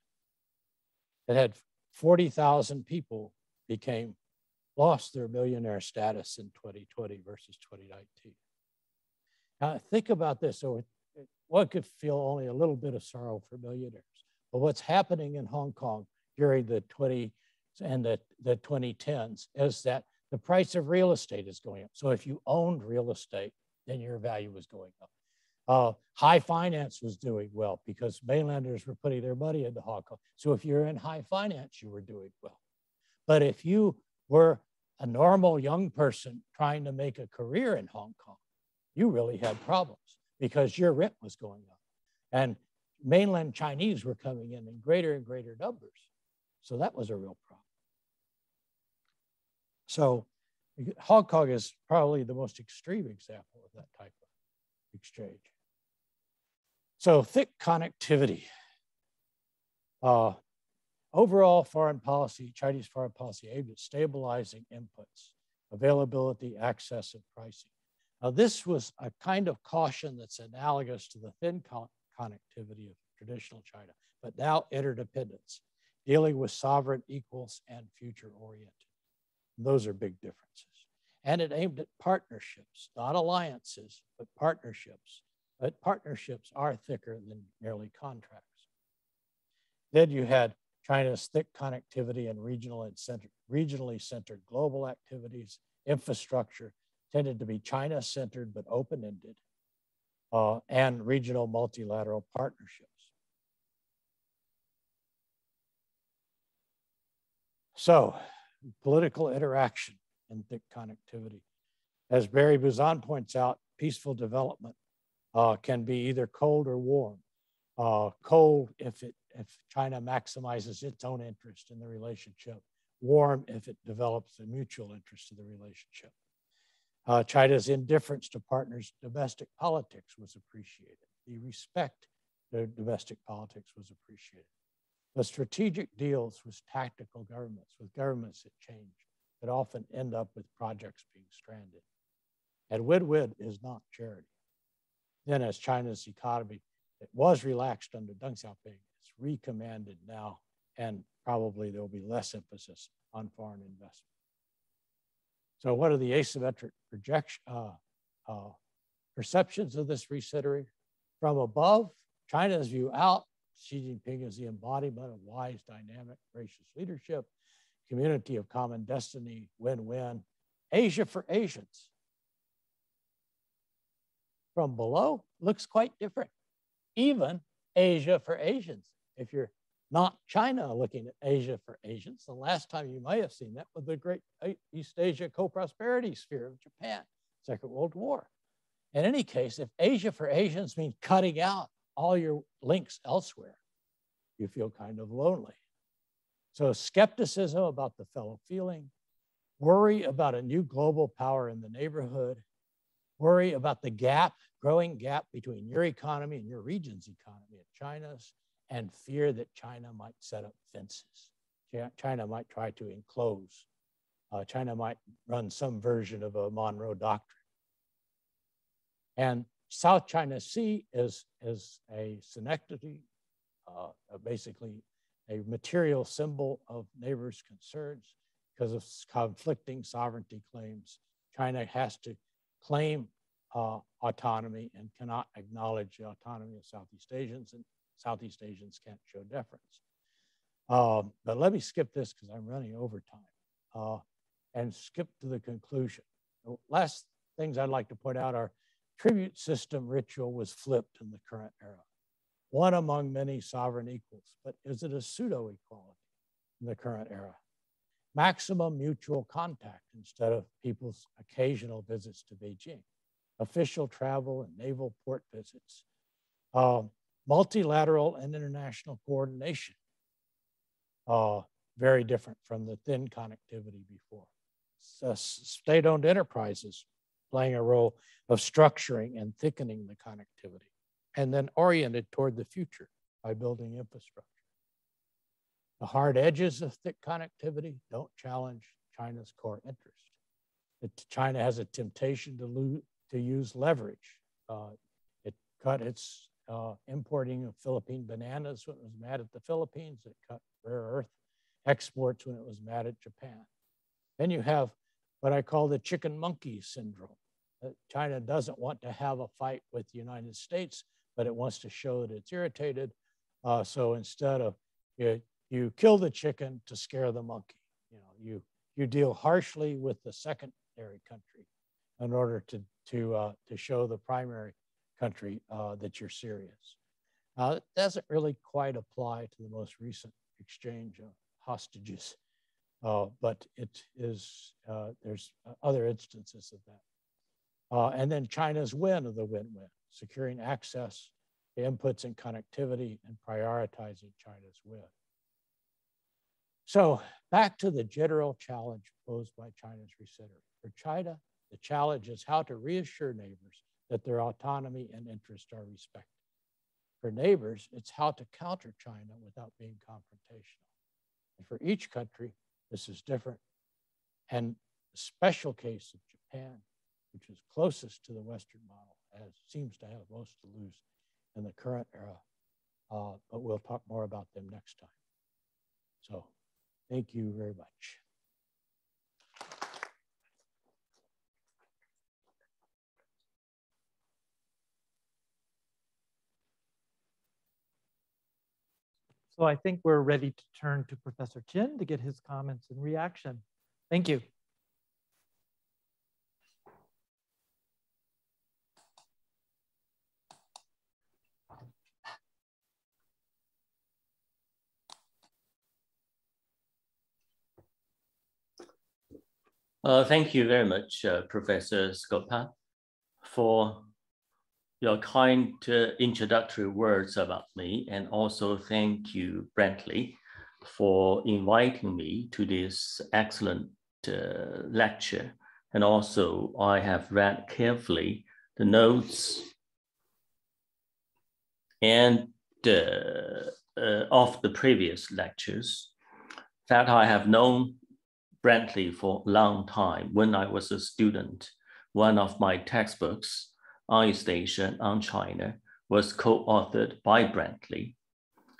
[SPEAKER 1] It had 40,000 people lost their millionaire status in 2020 versus 2019. Now think about this. So one could feel only a little bit of sorrow for millionaires. But what's happening in Hong Kong during the 20s and the 2010s is that the price of real estate is going up. So if you owned real estate, then your value was going up. High finance was doing well because mainlanders were putting their money into Hong Kong. So if you're in high finance, you were doing well. But if you were a normal young person trying to make a career in Hong Kong, you really had problems because your rent was going up. And mainland Chinese were coming in greater and greater numbers. So that was a real problem. So Hong Kong is probably the most extreme example of that type of exchange. So thick connectivity. Overall foreign policy, Chinese foreign policy aimed at stabilizing inputs, availability, access, and pricing. Now this was a kind of caution that's analogous to the thin connectivity of traditional China, but now interdependence, dealing with sovereign equals and future-oriented. Those are big differences. And it aimed at partnerships, not alliances, but partnerships. But partnerships are thicker than merely contracts. Then you had China's thick connectivity and regionally centered global activities. Infrastructure tended to be China-centered but open-ended, and regional multilateral partnerships. So, political interaction and thick connectivity. As Barry Buzan points out, peaceful development can be either cold or warm. Cold if China maximizes its own interest in the relationship, warm if it develops a mutual interest in the relationship. China's indifference to partners' domestic politics was appreciated. The respect to domestic politics was appreciated. The strategic deals with tactical governments, with governments that change, that often end up with projects being stranded. And win-win is not charity. Then as China's economy, it was relaxed under Deng Xiaoping, it's recommanded now, and probably there'll be less emphasis on foreign investment. So what are the asymmetric projection, perceptions of this recentering? From above, China's view out, Xi Jinping is the embodiment of wise, dynamic, gracious leadership, community of common destiny, win-win, Asia for Asians. From below, looks quite different. Even Asia for Asians. If you're not China looking at Asia for Asians, the last time you might have seen that was the great East Asia co-prosperity sphere of Japan, Second World War. In any case, if Asia for Asians means cutting out all your links elsewhere, you feel kind of lonely. So skepticism about the fellow feeling, worry about a new global power in the neighborhood, worry about the gap, growing gap between your economy and your region's economy and China's, and fear that China might set up fences. China might try to enclose. China might run some version of a Monroe Doctrine. And South China Sea is a synecdoche, basically a material symbol of neighbors' concerns because of conflicting sovereignty claims. China has to claim autonomy and cannot acknowledge the autonomy of Southeast Asians, and Southeast Asians can't show deference. But let me skip this because I'm running over time and skip to the conclusion. The last things I'd like to point out are tribute system ritual was flipped in the current era. One among many sovereign equals, but is it a pseudo-equality in the current era? Maximum mutual contact instead of people's occasional visits to Beijing. Official travel and naval port visits. Multilateral and international coordination. Very different from the thin connectivity before. State-owned enterprises playing a role of structuring and thickening the connectivity, and then oriented toward the future by building infrastructure. The hard edges of thick connectivity don't challenge China's core interest. China has a temptation to use leverage. It cut its importing of Philippine bananas when it was mad at the Philippines. It cut rare earth exports when it was mad at Japan. Then you have what I call the chicken monkey syndrome. China doesn't want to have a fight with the United States, but it wants to show that it's irritated. So instead of, you kill the chicken to scare the monkey. You deal harshly with the secondary country in order to show the primary country that you're serious. It doesn't really quite apply to the most recent exchange of hostages, but it is, there's other instances of that. And then China's win of the win-win, securing access to inputs and connectivity and prioritizing China's win. So back to the general challenge posed by China's recentering. For China, the challenge is how to reassure neighbors that their autonomy and interests are respected. For neighbors, it's how to counter China without being confrontational. And for each country, this is different. And the special case of Japan, which is closest to the Western model, seems to have most to lose in the current era, but we'll talk more about them next time. So thank you very much.
[SPEAKER 2] So I think we're ready to turn to Professor Qin to get his comments and reaction. Thank you.
[SPEAKER 3] Thank you very much, Professor Scopa, for your kind introductory words about me, and also thank you, Brantly, for inviting me to this excellent lecture. And also, I have read carefully the notes and of the previous lectures that I have known Brantly for a long time. When I was a student, one of my textbooks on East Asia, on China, was co-authored by Brantly.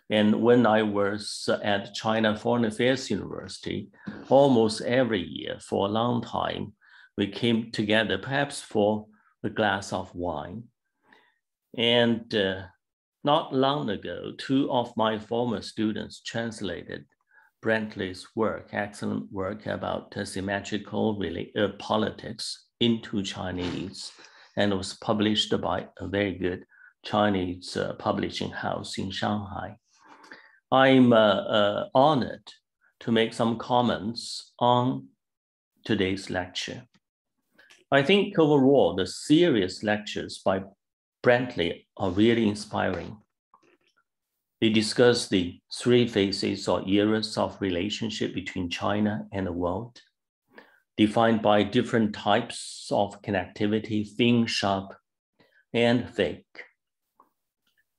[SPEAKER 3] And when I was at China Foreign Affairs University, almost every year for a long time, we came together, perhaps for a glass of wine. And not long ago, two of my former students translated Brantly's work, excellent work about symmetrical politics into Chinese, and it was published by a very good Chinese publishing house in Shanghai. I'm honored to make some comments on today's lecture. I think overall, the serious lectures by Brantly are really inspiring. They discuss the three phases or eras of relationship between China and the world, defined by different types of connectivity, thin, sharp, and thick.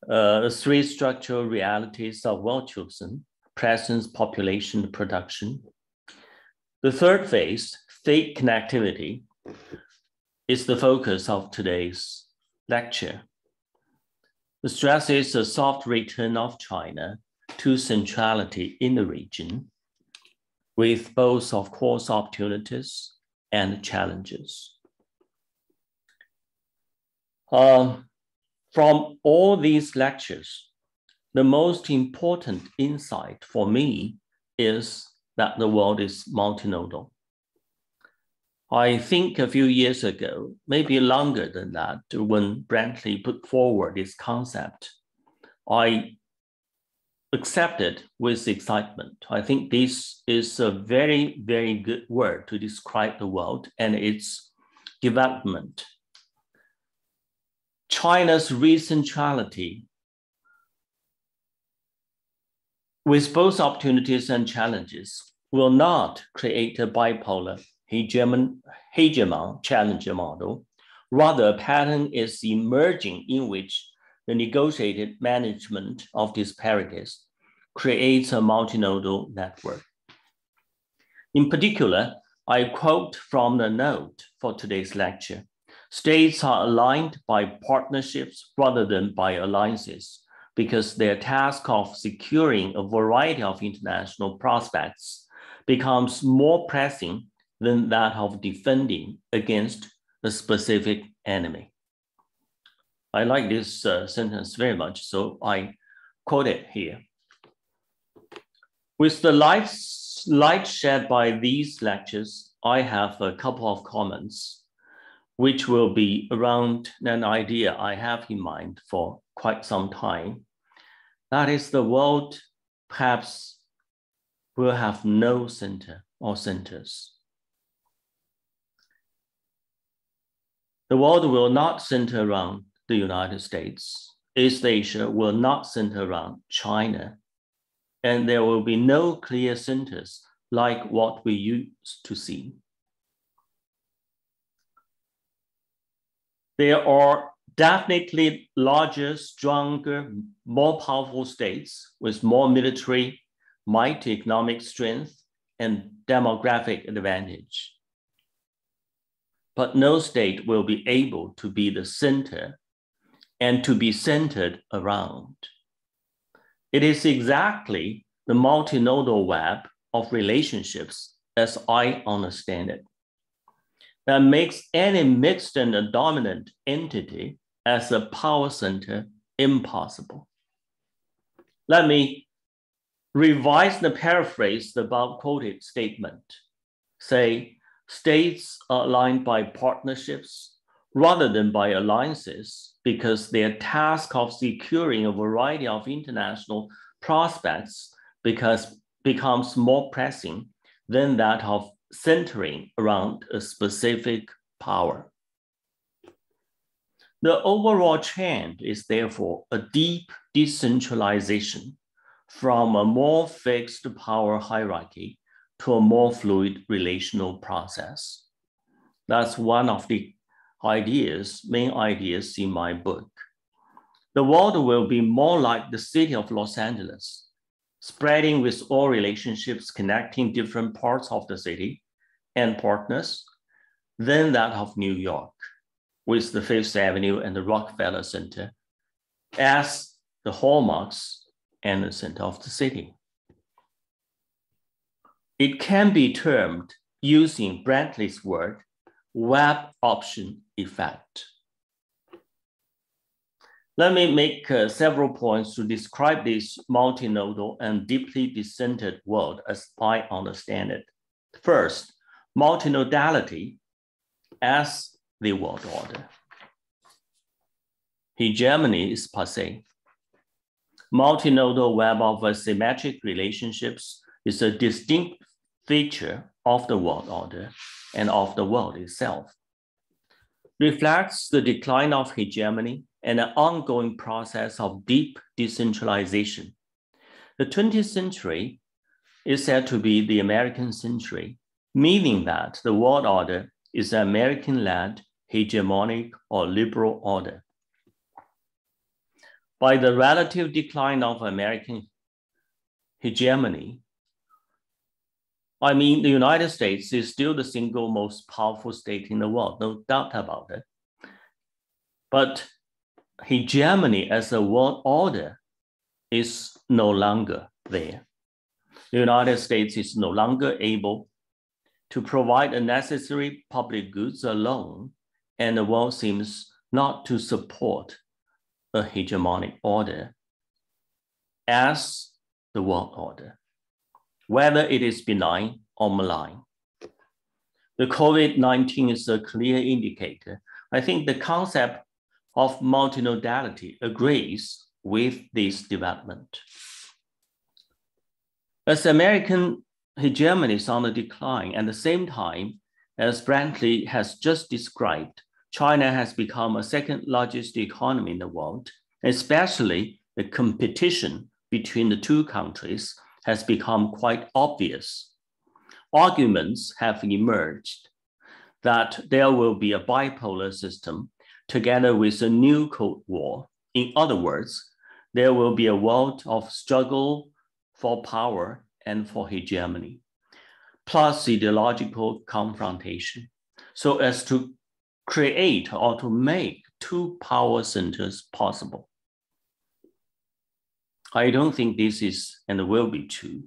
[SPEAKER 3] The three structural realities are well chosen: presence, population, production. The third phase, thick connectivity, is the focus of today's lecture. The stress is a soft return of China to centrality in the region, with both, of course, opportunities and challenges. From all these lectures, the most important insight for me is that the world is multinodal. I think a few years ago, maybe longer than that, when Brantly put forward this concept, I accepted with excitement. I think this is a very, very good word to describe the world and its development. China's recentrality, with both opportunities and challenges, will not create a bipolar hegemon challenger model. Rather, a pattern is emerging in which the negotiated management of disparities creates a multinodal network. In particular, I quote from the note for today's lecture: states are aligned by partnerships rather than by alliances, because their task of securing a variety of international prospects becomes more pressing than that of defending against a specific enemy. I like this sentence very much, so I quote it here. With the light shed by these lectures, I have a couple of comments which will be around an idea I have in mind for quite some time. That is, the world perhaps will have no center or centers. The world will not center around the United States. East Asia will not center around China. And there will be no clear centers like what we used to see. There are definitely larger, stronger, more powerful states with more military might, economic strength, and demographic advantage. But no state will be able to be the center and to be centered around. It is exactly the multinodal web of relationships, as I understand it, that makes any mixed and a dominant entity as a power center impossible. Let me revise and paraphrase the above quoted statement. Say, states are aligned by partnerships rather than by alliances because their task of securing a variety of international prospects becomes more pressing than that of centering around a specific power. The overall trend is therefore a deep decentralization from a more fixed power hierarchy to a more fluid relational process. That's one of the main ideas in my book. The world will be more like the city of Los Angeles, spreading with all relationships connecting different parts of the city and partners, than that of New York, with the Fifth Avenue and the Rockefeller Center as the hallmarks and the center of the city. It can be termed, using Brantly's word, web option effect. Let me make several points to describe this multinodal and deeply decentered world as I understand it. First, multinodality as the world order. Hegemony is passé. Multinodal web of asymmetric relationships is a distinct feature of the world order and of the world itself. Reflects the decline of hegemony and an ongoing process of deep decentralization. The 20th century is said to be the American century, meaning that the world order is an American-led hegemonic or liberal order. By the relative decline of American hegemony, I mean the United States is still the single most powerful state in the world, no doubt about it. But hegemony as a world order is no longer there. The United States is no longer able to provide the necessary public goods alone, and the world seems not to support a hegemonic order as the world order, whether it is benign or malign. The COVID-19 is a clear indicator. I think the concept of multinodality agrees with this development. As American hegemony is on the decline, at the same time, as Brantly has just described, China has become a second largest economy in the world, especially the competition between the two countries has become quite obvious. Arguments have emerged that there will be a bipolar system together with a new Cold War. In other words, there will be a world of struggle for power and for hegemony, plus ideological confrontation, so as to create or to make two power centers possible. I don't think this is and will be true,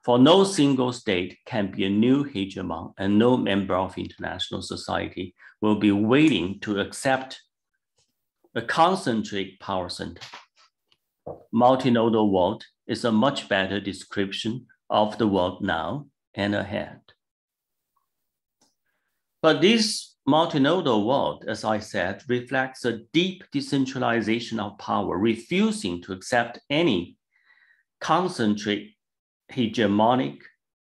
[SPEAKER 3] for no single state can be a new hegemon, and no member of international society will be willing to accept a concentric power center. Multinodal world is a much better description of the world now and ahead. But this multinodal world, as I said, reflects a deep decentralization of power, refusing to accept any concentric hegemonic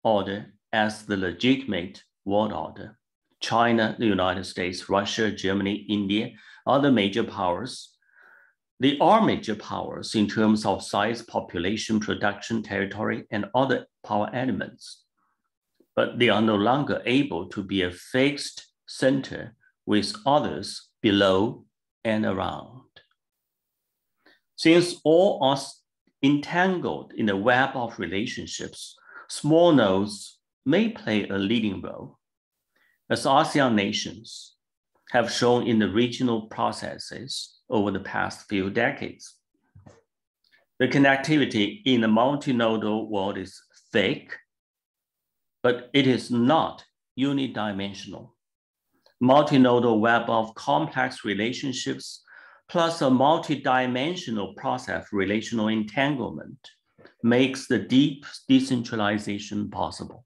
[SPEAKER 3] order as the legitimate world order. China, the United States, Russia, Germany, India are the major powers. They are major powers in terms of size, population, production, territory, and other power elements. But they are no longer able to be a fixed center with others below and around. Since all are entangled in a web of relationships, small nodes may play a leading role, as ASEAN nations have shown in the regional processes over the past few decades. The connectivity in the multinodal world is thick, but it is not unidimensional. Multinodal web of complex relationships plus a multidimensional process of relational entanglement makes the deep decentralization possible.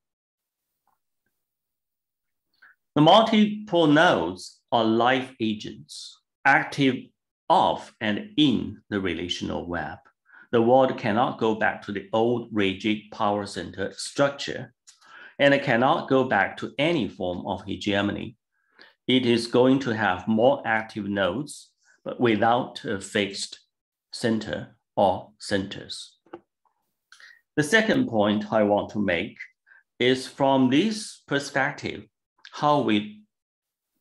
[SPEAKER 3] The multiple nodes are life agents, active of and in the relational web. The world cannot go back to the old rigid power center structure, and it cannot go back to any form of hegemony. It is going to have more active nodes, but without a fixed center or centers. The second point I want to make is from this perspective, how we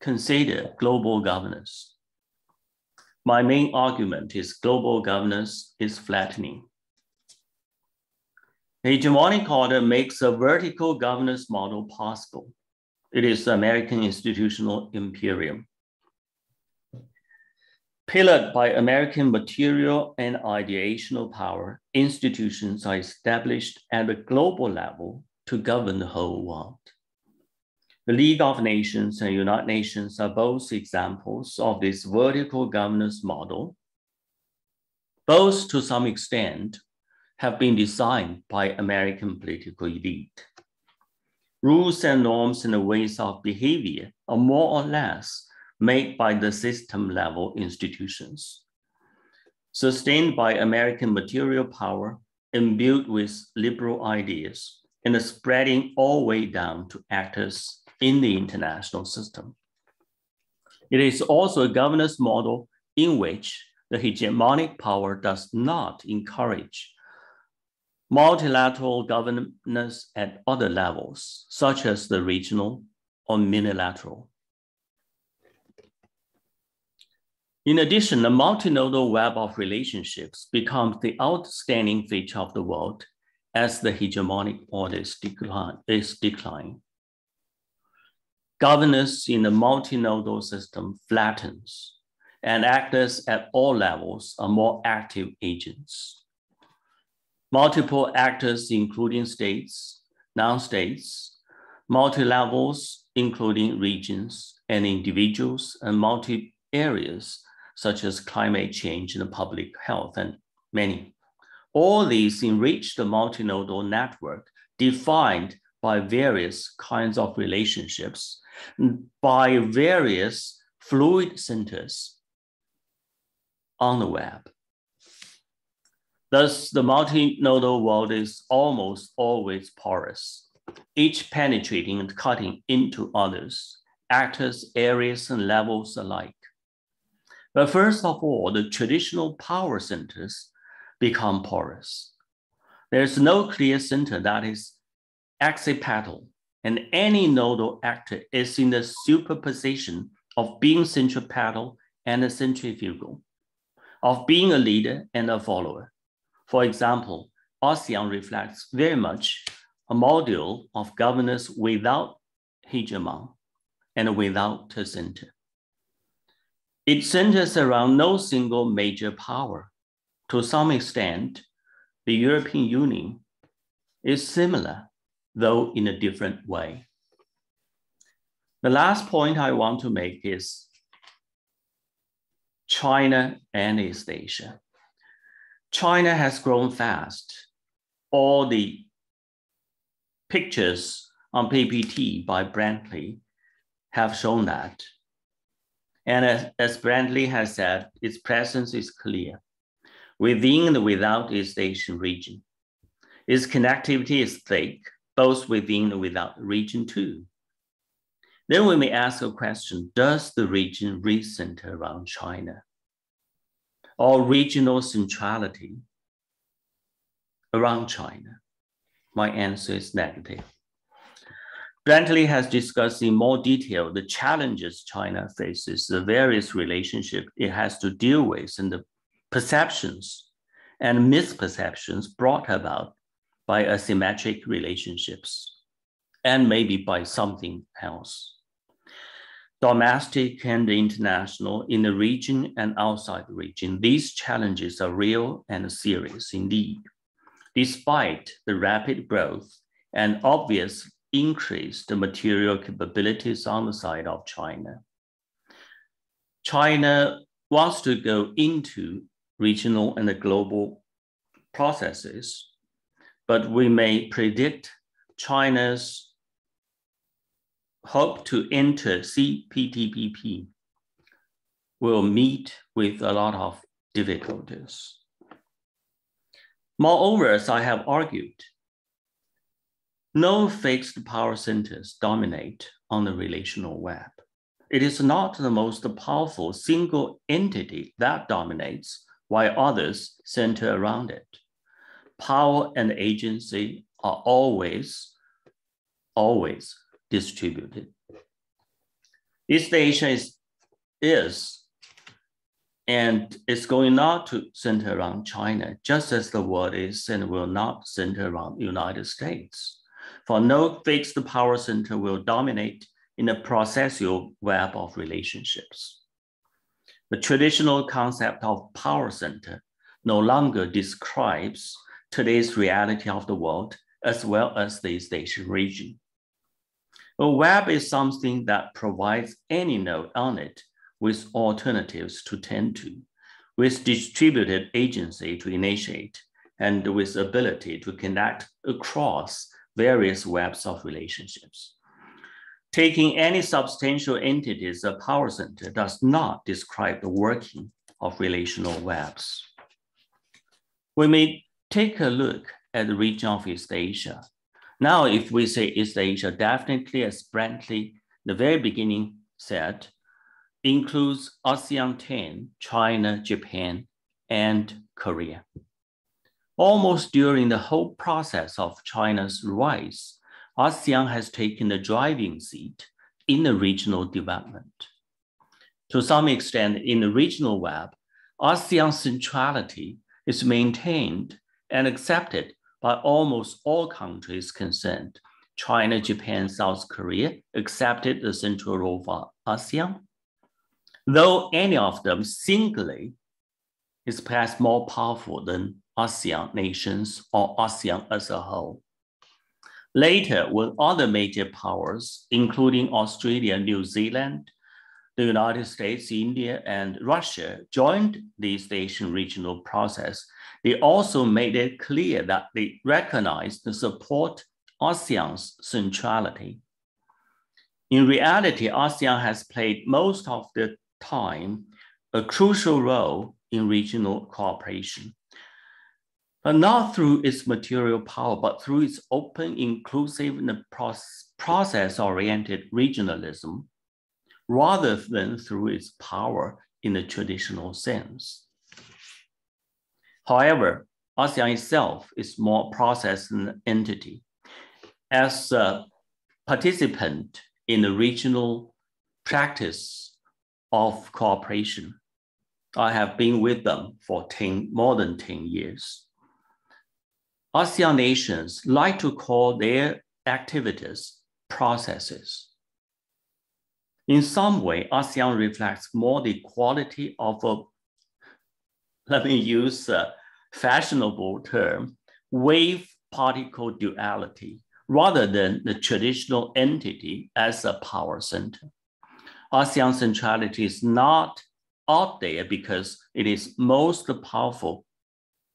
[SPEAKER 3] consider global governance. My main argument is global governance is flattening. The hegemonic order makes a vertical governance model possible. It is the American institutional imperium. Pillared by American material and ideational power, institutions are established at the global level to govern the whole world. The League of Nations and United Nations are both examples of this vertical governance model. Both, to some extent, have been designed by American political elite. Rules and norms and the ways of behavior are more or less made by the system-level institutions. Sustained by American material power, imbued with liberal ideas, and spreading all the way down to actors in the international system. It is also a governance model in which the hegemonic power does not encourage multilateral governance at other levels, such as the regional or minilateral. In addition, the multinodal web of relationships becomes the outstanding feature of the world as the hegemonic order is declining. Governance in the multinodal system flattens, and actors at all levels are more active agents. Multiple actors, including states, non-states, multi-levels, including regions and individuals, and multi-areas, such as climate change and public health, and many. All these enrich the multinodal network defined by various kinds of relationships, by various fluid centers on the web. Thus, the multinodal world is almost always porous, each penetrating and cutting into others, actors, areas, and levels alike. But first of all, the traditional power centers become porous. There's no clear center that is accipital, and any nodal actor is in the superposition of being centripetal and centrifugal, of being a leader and a follower. For example, ASEAN reflects very much a model of governance without hegemon and without a center. It centers around no single major power. To some extent, the European Union is similar, though in a different way. The last point I want to make is China and East Asia. China has grown fast. All the pictures on PPT by Brantly have shown that. And as Brantly has said, its presence is clear within and without East Asian region. Its connectivity is thick, both within and without the region too. Then we may ask a question, does the region recenter around China? Or regional centrality around China? My answer is negative. Brantly has discussed in more detail the challenges China faces, the various relationships it has to deal with, and the perceptions and misperceptions brought about by asymmetric relationships, and maybe by something else. domestic and international, in the region and outside the region. These challenges are real and serious indeed. Despite the rapid growth and obvious increased material capabilities on the side of China, China wants to go into regional and global processes, but we may predict China's hope to enter CPTPP will meet with a lot of difficulties. Moreover, as I have argued, no fixed power centers dominate on the relational web. It is not the most powerful single entity that dominates, while others center around it. Power and agency are always distributed. East Asia is and it's going not to center around China, just as the world is and will not center around the United States. For no fixed power center will dominate in a processual web of relationships. The traditional concept of power center no longer describes today's reality of the world as well as the East Asian region. A web is something that provides any node on it with alternatives to tend to, with distributed agency to initiate, and with ability to connect across various webs of relationships. Taking any substantial entity as a power center does not describe the working of relational webs. We may take a look at the region of East Asia. Now, if we say East Asia, definitely, as Brantly, the very beginning said, includes ASEAN 10, China, Japan, and Korea. Almost during the whole process of China's rise, ASEAN has taken the driving seat in the regional development. To some extent, in the regional web, ASEAN's centrality is maintained and accepted by almost all countries concerned. China, Japan, South Korea accepted the central role of ASEAN, though any of them singly is perhaps more powerful than ASEAN nations or ASEAN as a whole. Later, when other major powers, including Australia, New Zealand, the United States, India, and Russia joined the East Asian regional process, they also made it clear that they recognized and support ASEAN's centrality. In reality, ASEAN has played most of the time a crucial role in regional cooperation, but not through its material power, but through its open, inclusive, and process-oriented regionalism, rather than through its power in the traditional sense. However, ASEAN itself is more process than entity. As a participant in the regional practice of cooperation, I have been with them for more than 10 years. ASEAN nations like to call their activities processes. In some way, ASEAN reflects more the quality of a, let me use a fashionable term, wave-particle duality, rather than the traditional entity as a power center. ASEAN centrality is not out there because it is most powerful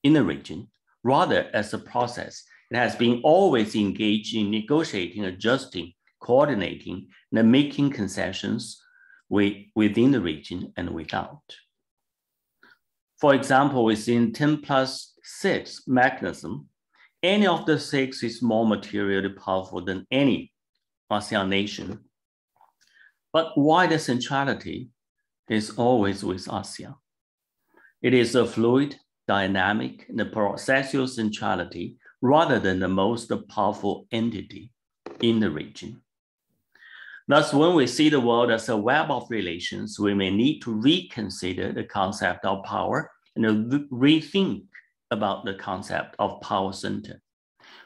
[SPEAKER 3] in the region. Rather, as a process, it has been always engaged in negotiating, adjusting, coordinating, and making concessions within the region and without. For example, within 10+6 mechanism, any of the 6 is more materially powerful than any ASEAN nation. But wider centrality is always with ASEAN. It is a fluid, dynamic, and processual centrality rather than the most powerful entity in the region. Thus, when we see the world as a web of relations, we may need to reconsider the concept of power and rethink about the concept of power center.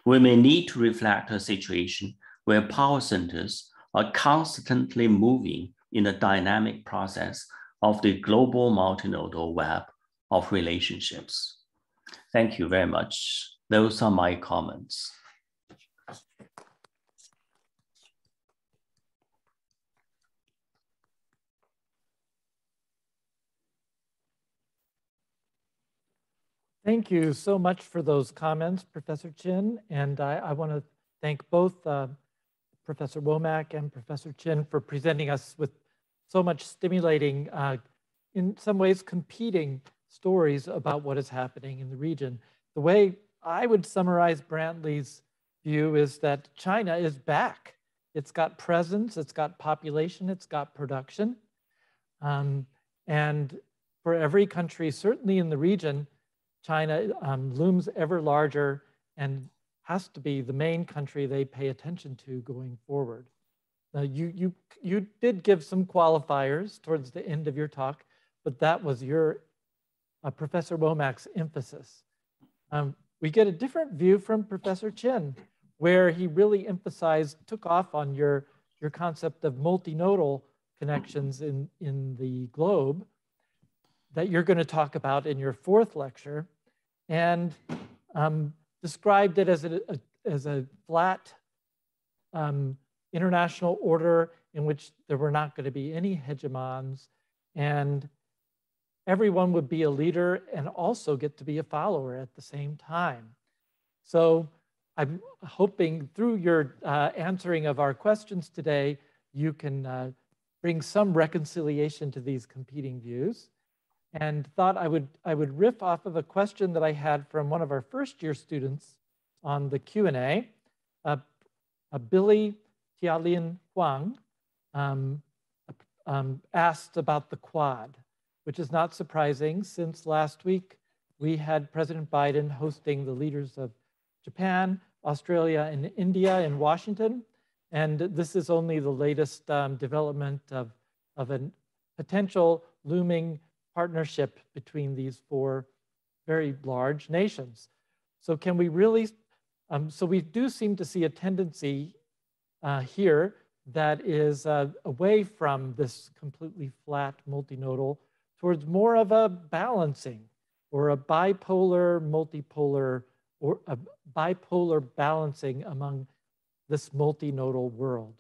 [SPEAKER 3] We may need to reflect a situation where power centers are constantly moving in the dynamic process of the global multinodal web of relationships. Thank you very much. Those are my comments.
[SPEAKER 2] Thank you so much for those comments, Professor Qin. And I want to thank both Professor Womack and Professor Qin for presenting us with so much stimulating, in some ways competing stories about what is happening in the region. The way I would summarize Brantly's view is that China is back. It's got presence, it's got population, it's got production. And for every country, certainly in the region, China looms ever larger and has to be the main country they pay attention to going forward. Now, you did give some qualifiers towards the end of your talk, but that was your Professor Womack's emphasis. We get a different view from Professor Qin, where he really emphasized, took off on your concept of multinodal connections in the globe that you're going to talk about in your fourth lecture, and described it as a flat international order in which there were not going to be any hegemons, and everyone would be a leader and also get to be a follower at the same time. So I'm hoping through your answering of our questions today, you can bring some reconciliation to these competing views. And thought I would riff off of a question that I had from one of our first year students on the Q&A, Billy Tialin Huang asked about the Quad, which is not surprising since last week we had President Biden hosting the leaders of Japan, Australia, and India in Washington. And this is only the latest development of a potential looming partnership between these four very large nations. So can we really, so we do seem to see a tendency here that is away from this completely flat multinodal towards more of a balancing or a bipolar, multipolar, or a bipolar balancing among this multinodal world.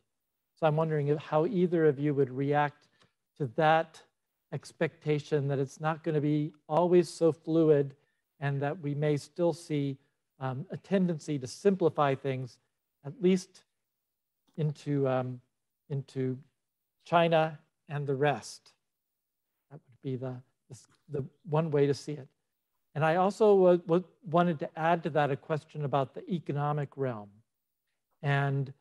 [SPEAKER 2] So I'm wondering how either of you would react to that expectation that it's not going to be always so fluid and that we may still see a tendency to simplify things, at least into China and the rest. That would be the one way to see it. And I also wanted to add to that a question about the economic realm, and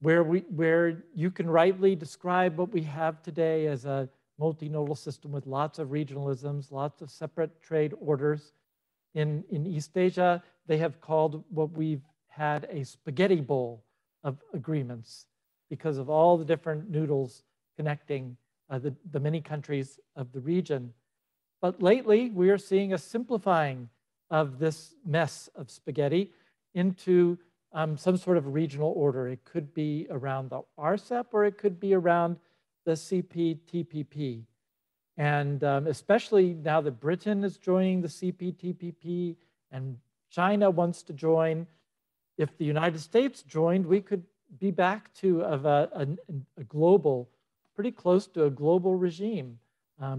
[SPEAKER 2] where you can rightly describe what we have today as a multinodal system with lots of regionalisms, lots of separate trade orders. In East Asia, they have called what we've had a spaghetti bowl of agreements because of all the different noodles connecting the many countries of the region. But lately, we are seeing a simplifying of this mess of spaghetti into some sort of regional order. It could be around the RCEP or it could be around the CPTPP. And especially now that Britain is joining the CPTPP and China wants to join, if the United States joined, we could be back to a global, pretty close to a global regime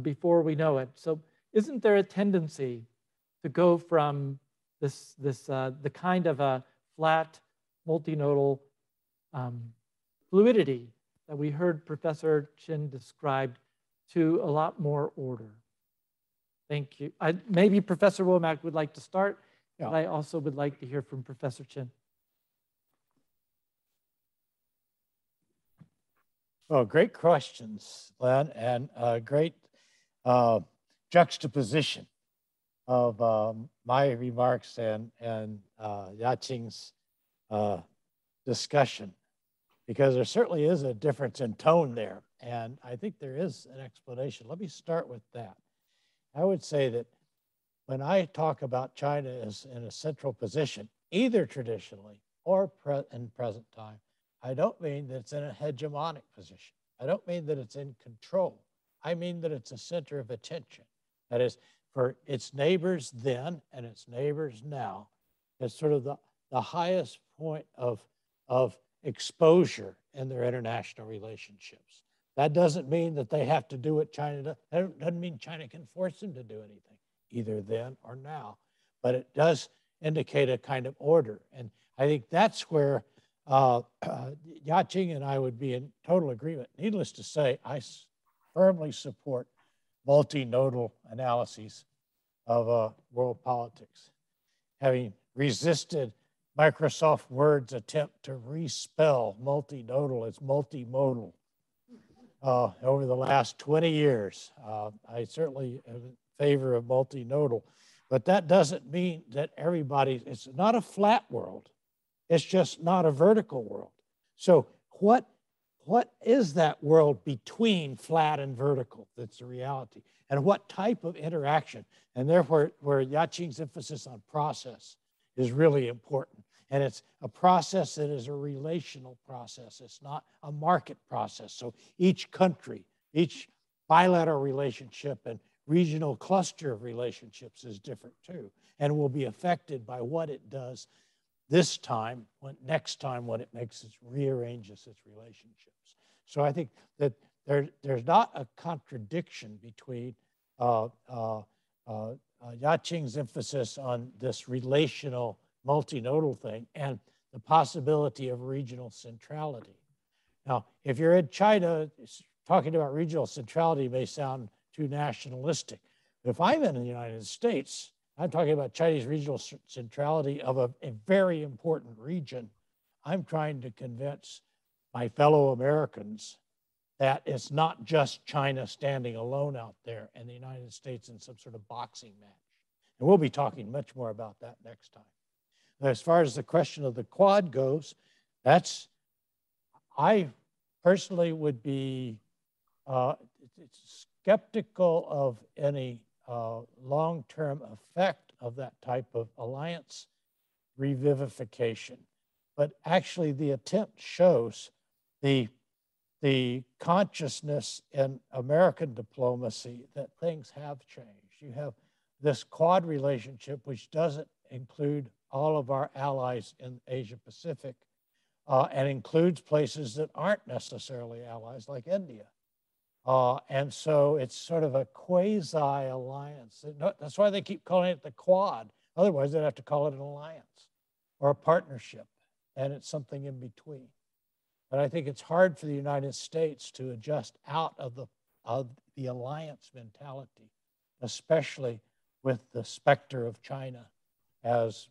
[SPEAKER 2] before we know it. So isn't there a tendency to go from the kind of a flat multinodal fluidity that we heard Professor Qin described to a lot more order? Thank you. Maybe Professor Womack would like to start, yeah. But I also would like to hear from Professor Qin.
[SPEAKER 1] Well, great questions, Len, and great juxtaposition of my remarks and Yaqing's discussion, because there certainly is a difference in tone there. And I think there is an explanation. Let me start with that. I would say that when I talk about China as in a central position, either traditionally or in present time, I don't mean that it's in a hegemonic position. I don't mean that it's in control. I mean that it's a center of attention. That is, for its neighbors then and its neighbors now, it's sort of the highest point of exposure in their international relationships. That doesn't mean that they have to do what China does. That doesn't mean China can force them to do anything, either then or now. But it does indicate a kind of order. And I think that's where Yaqing and I would be in total agreement. Needless to say, I firmly support multinodal analyses of world politics. Having resisted Microsoft Word's attempt to respell multinodal as multimodal over the last 20 years, I certainly am in favor of multinodal. But that doesn't mean that everybody, it's not a flat world. It's just not a vertical world. So what is that world between flat and vertical? That's the reality. And what type of interaction? And therefore, where Yaqing's emphasis on process is really important. And it's a process that is a relational process. It's not a market process. So each country, each bilateral relationship and regional cluster of relationships is different too, and will be affected by what it does this time, next time when it rearranges its relationships. So I think that there's not a contradiction between Yaqing's emphasis on this relational multinodal thing and the possibility of regional centrality. Now, if you're in China, talking about regional centrality may sound too nationalistic. But if I'm in the United States, I'm talking about Chinese regional centrality of a very important region. I'm trying to convince my fellow Americans that it's not just China standing alone out there and the United States in some sort of boxing match. And we'll be talking much more about that next time. As far as the question of the Quad goes, I personally would be skeptical of any long-term effect of that type of alliance revivification. But actually the attempt shows the consciousness in American diplomacy that things have changed. You have this Quad relationship, which doesn't include all of our allies in Asia Pacific and includes places that aren't necessarily allies like India. And so it's sort of a quasi-alliance. That's why they keep calling it the Quad. Otherwise, they'd have to call it an alliance or a partnership, and it's something in between. But I think it's hard for the United States to adjust out of the alliance mentality, especially with the specter of China as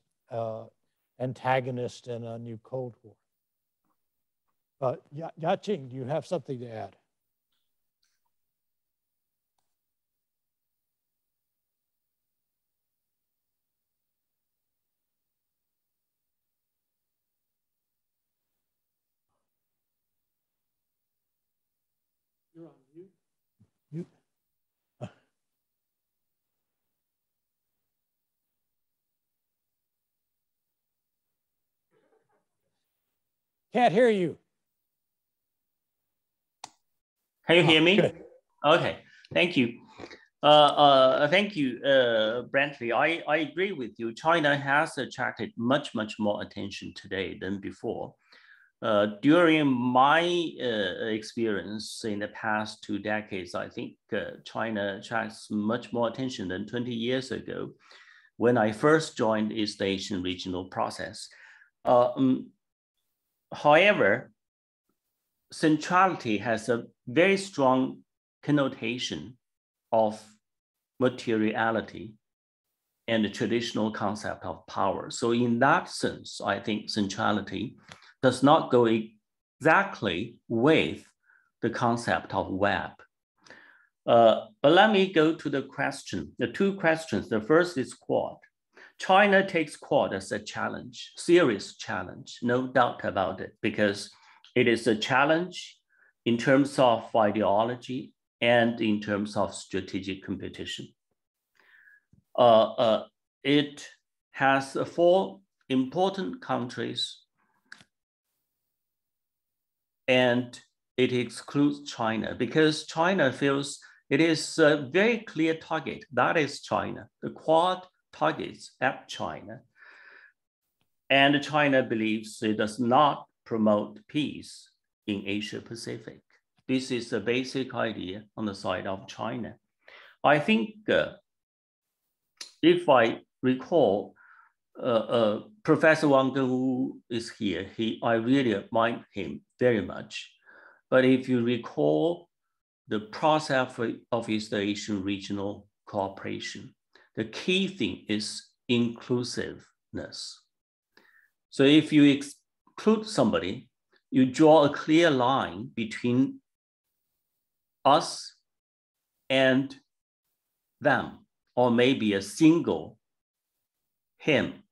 [SPEAKER 1] antagonist in a new Cold War. But Yaqing, do you have something to add? You're on mute. Mute. Can't hear you.
[SPEAKER 3] Can you hear me?
[SPEAKER 1] Good.
[SPEAKER 3] Okay, thank you. Thank you, Brantly. I agree with you. China has attracted much more attention today than before. During my experience in the past 2 decades, I think China attracts much more attention than 20 years ago when I first joined East Asian regional process. However, centrality has a very strong connotation of materiality and the traditional concept of power. So in that sense, I think centrality does not go exactly with the concept of web. But let me go to the question, the 2 questions. The first is Quad. China takes Quad as a challenge, serious challenge, no doubt about it, because it is a challenge in terms of ideology and in terms of strategic competition. It has 4 important countries and it excludes China because China feels it is a very clear target. That is China. The Quad targets at China. And China believes it does not promote peace in Asia Pacific. This is a basic idea on the side of China. I think if I recall, Professor Wang Dengwu is here. I really admire him very much. But if you recall the process of East Asian regional cooperation, the key thing is inclusiveness. So if you exclude somebody, you draw a clear line between us and them, or maybe a single him.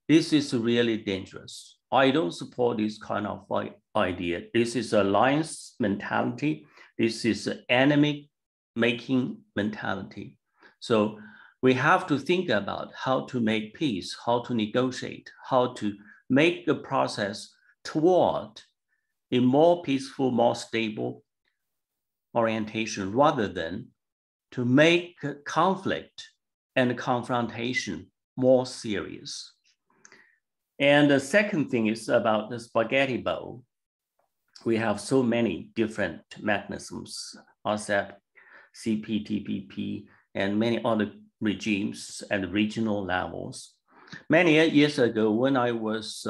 [SPEAKER 3] This is really dangerous. I don't support this kind of idea. This is alliance mentality. This is an enemy-making mentality. So we have to think about how to make peace, how to negotiate, how to make the process toward a more peaceful, more stable orientation, rather than to make conflict and confrontation more serious. And the second thing is about the spaghetti bowl. We have so many different mechanisms, RCEP, CPTPP, and many other regimes at regional levels. Many years ago, when I was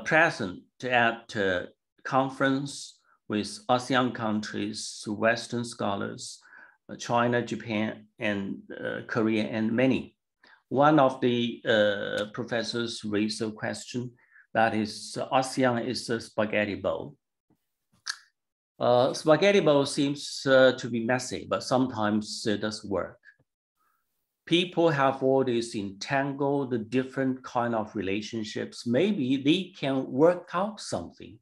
[SPEAKER 3] present at a conference with ASEAN countries, Western scholars, China, Japan, and Korea, and many. One of the professors raised a question that is, ASEAN is a spaghetti bowl. Spaghetti bowl seems to be messy, but sometimes it does work. People have all these entangled, the different kind of relationships. Maybe they can work out something.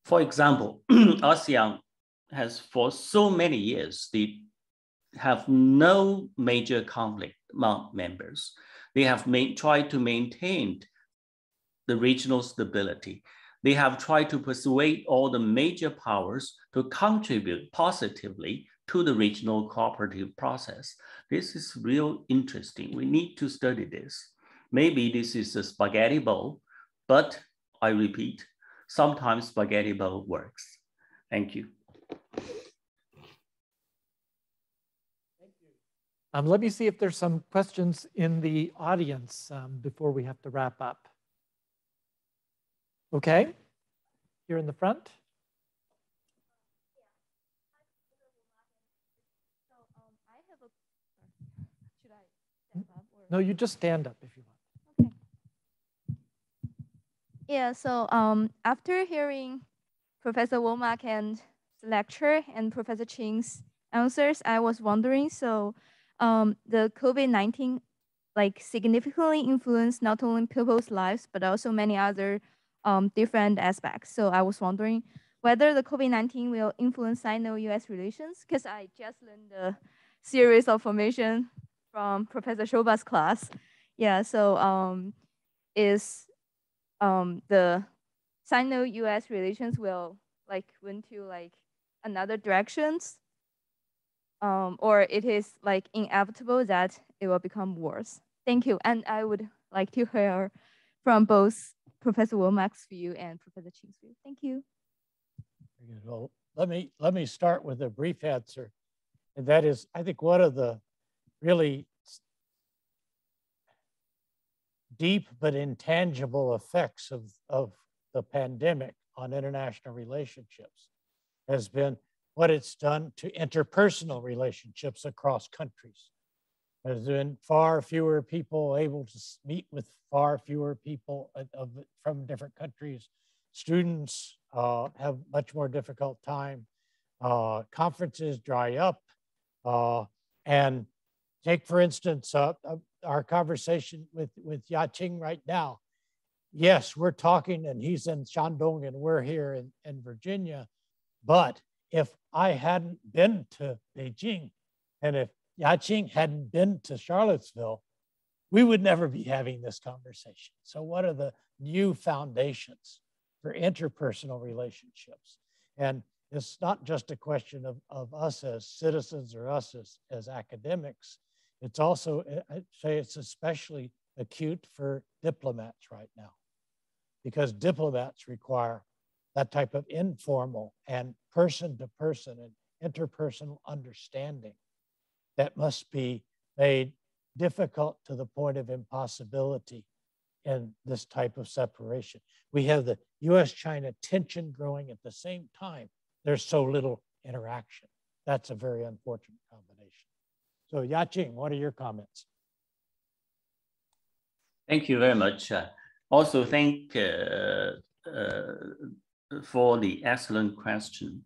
[SPEAKER 3] For example, ASEAN has for so many years, they have no major conflict among members. They have tried to maintain the regional stability. They have tried to persuade all the major powers to contribute positively to the regional cooperative process. This is real interesting. We need to study this. Maybe this is a spaghetti bowl, but I repeat, sometimes spaghetti bowl works. Thank you.
[SPEAKER 2] Let me see if there's some questions in the audience before we have to wrap up. Okay, here in the front. No, you just stand up if you want.
[SPEAKER 4] Okay. Yeah, so after hearing Professor Womack and the lecture and Professor Qing's answers, I was wondering, so the COVID-19 significantly influenced not only people's lives, but also many other different aspects. So I was wondering whether the COVID-19 will influence Sino-US relations, because I just learned the series of formation from Professor Shoba's class. Yeah, so is the Sino-US relations will went to another directions, or it is inevitable that it will become worse? Thank you. And I would like to hear from both Professor Womack's view and Professor Qing's view. Thank you.
[SPEAKER 1] Well, let me start with a brief answer. And that is, I think one of the really deep but intangible effects of the pandemic on international relationships has been what it's done to interpersonal relationships across countries. There's been far fewer people able to meet with far fewer people from different countries. Students have much more difficult time. Conferences dry up. And take, for instance, our conversation with Yaqing right now. Yes, we're talking and he's in Shandong and we're here in Virginia. But if I hadn't been to Beijing and if Yaqing hadn't been to Charlottesville, we would never be having this conversation. So what are the new foundations for interpersonal relationships. And it's not just a question of us as citizens or us as academics. It's also, I'd say it's especially acute for diplomats right now, because diplomats require that type of informal and person-to-person and interpersonal understanding that must be made difficult to the point of impossibility in this type of separation. We have the US-China tension growing at the same time. There's so little interaction. That's a very unfortunate combination. So Yaqing, what are your comments?
[SPEAKER 3] Thank you very much. Also, thank for the excellent question.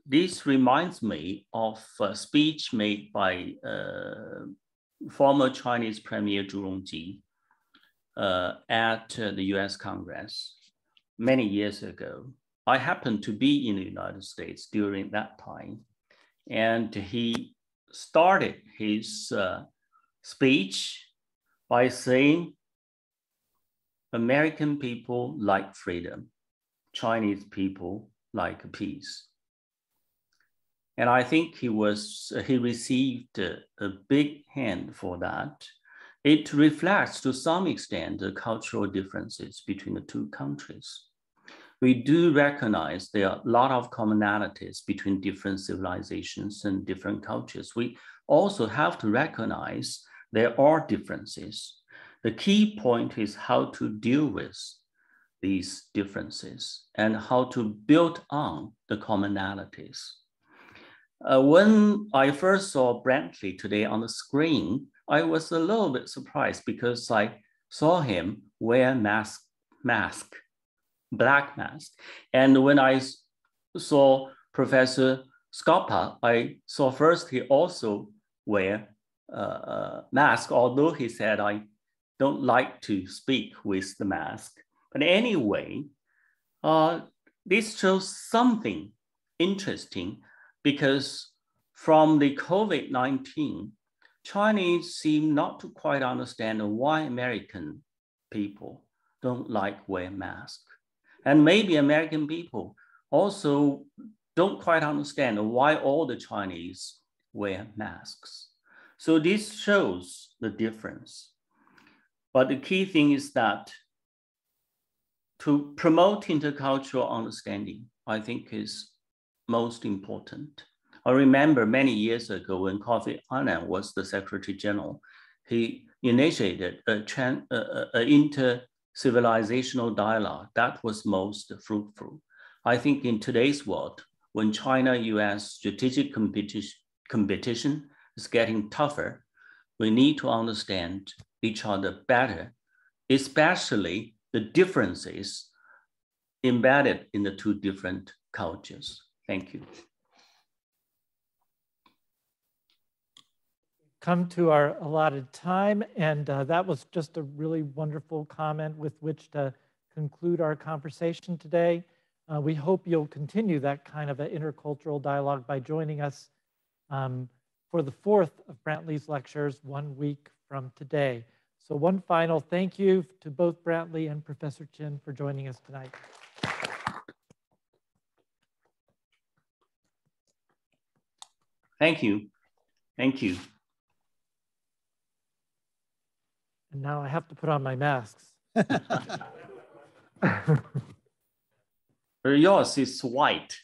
[SPEAKER 3] This reminds me of a speech made by former Chinese Premier Zhu Rongji at the US Congress many years ago. I happened to be in the United States during that time, and he started his speech by saying, American people like freedom, Chinese people like peace. And I think he received a big hand for that. It reflects to some extent the cultural differences between the two countries. We do recognize there are a lot of commonalities between different civilizations and different cultures. We also have to recognize there are differences. The key point is how to deal with these differences and how to build on the commonalities. When I first saw Brantly today on the screen, I was a little bit surprised because I saw him wear black mask. And when I saw Professor Scopa, I saw first he also wear a mask, although he said, I don't like to speak with the mask. But anyway, this shows something interesting, because from the COVID-19, Chinese seem not to quite understand why American people don't like wear masks. And maybe American people also don't quite understand why all the Chinese wear masks. So this shows the difference. But the key thing is that to promote intercultural understanding, I think is most important. I remember many years ago when Kofi Annan was the Secretary General, he initiated an inter-civilizational dialogue that was most fruitful. I think in today's world, when China-US strategic competition is getting tougher, we need to understand each other better, especially the differences embedded in the two different cultures. Thank you.
[SPEAKER 2] Come to our allotted time, and that was just a really wonderful comment with which to conclude our conversation today. We hope you'll continue that kind of an intercultural dialogue by joining us for the fourth of Brantly's lectures 1 week from today. So one final thank you to both Brantly and Professor Qin for joining us tonight.
[SPEAKER 3] Thank you. Thank you.
[SPEAKER 2] And now I have to put on my masks.
[SPEAKER 3] Yours is white.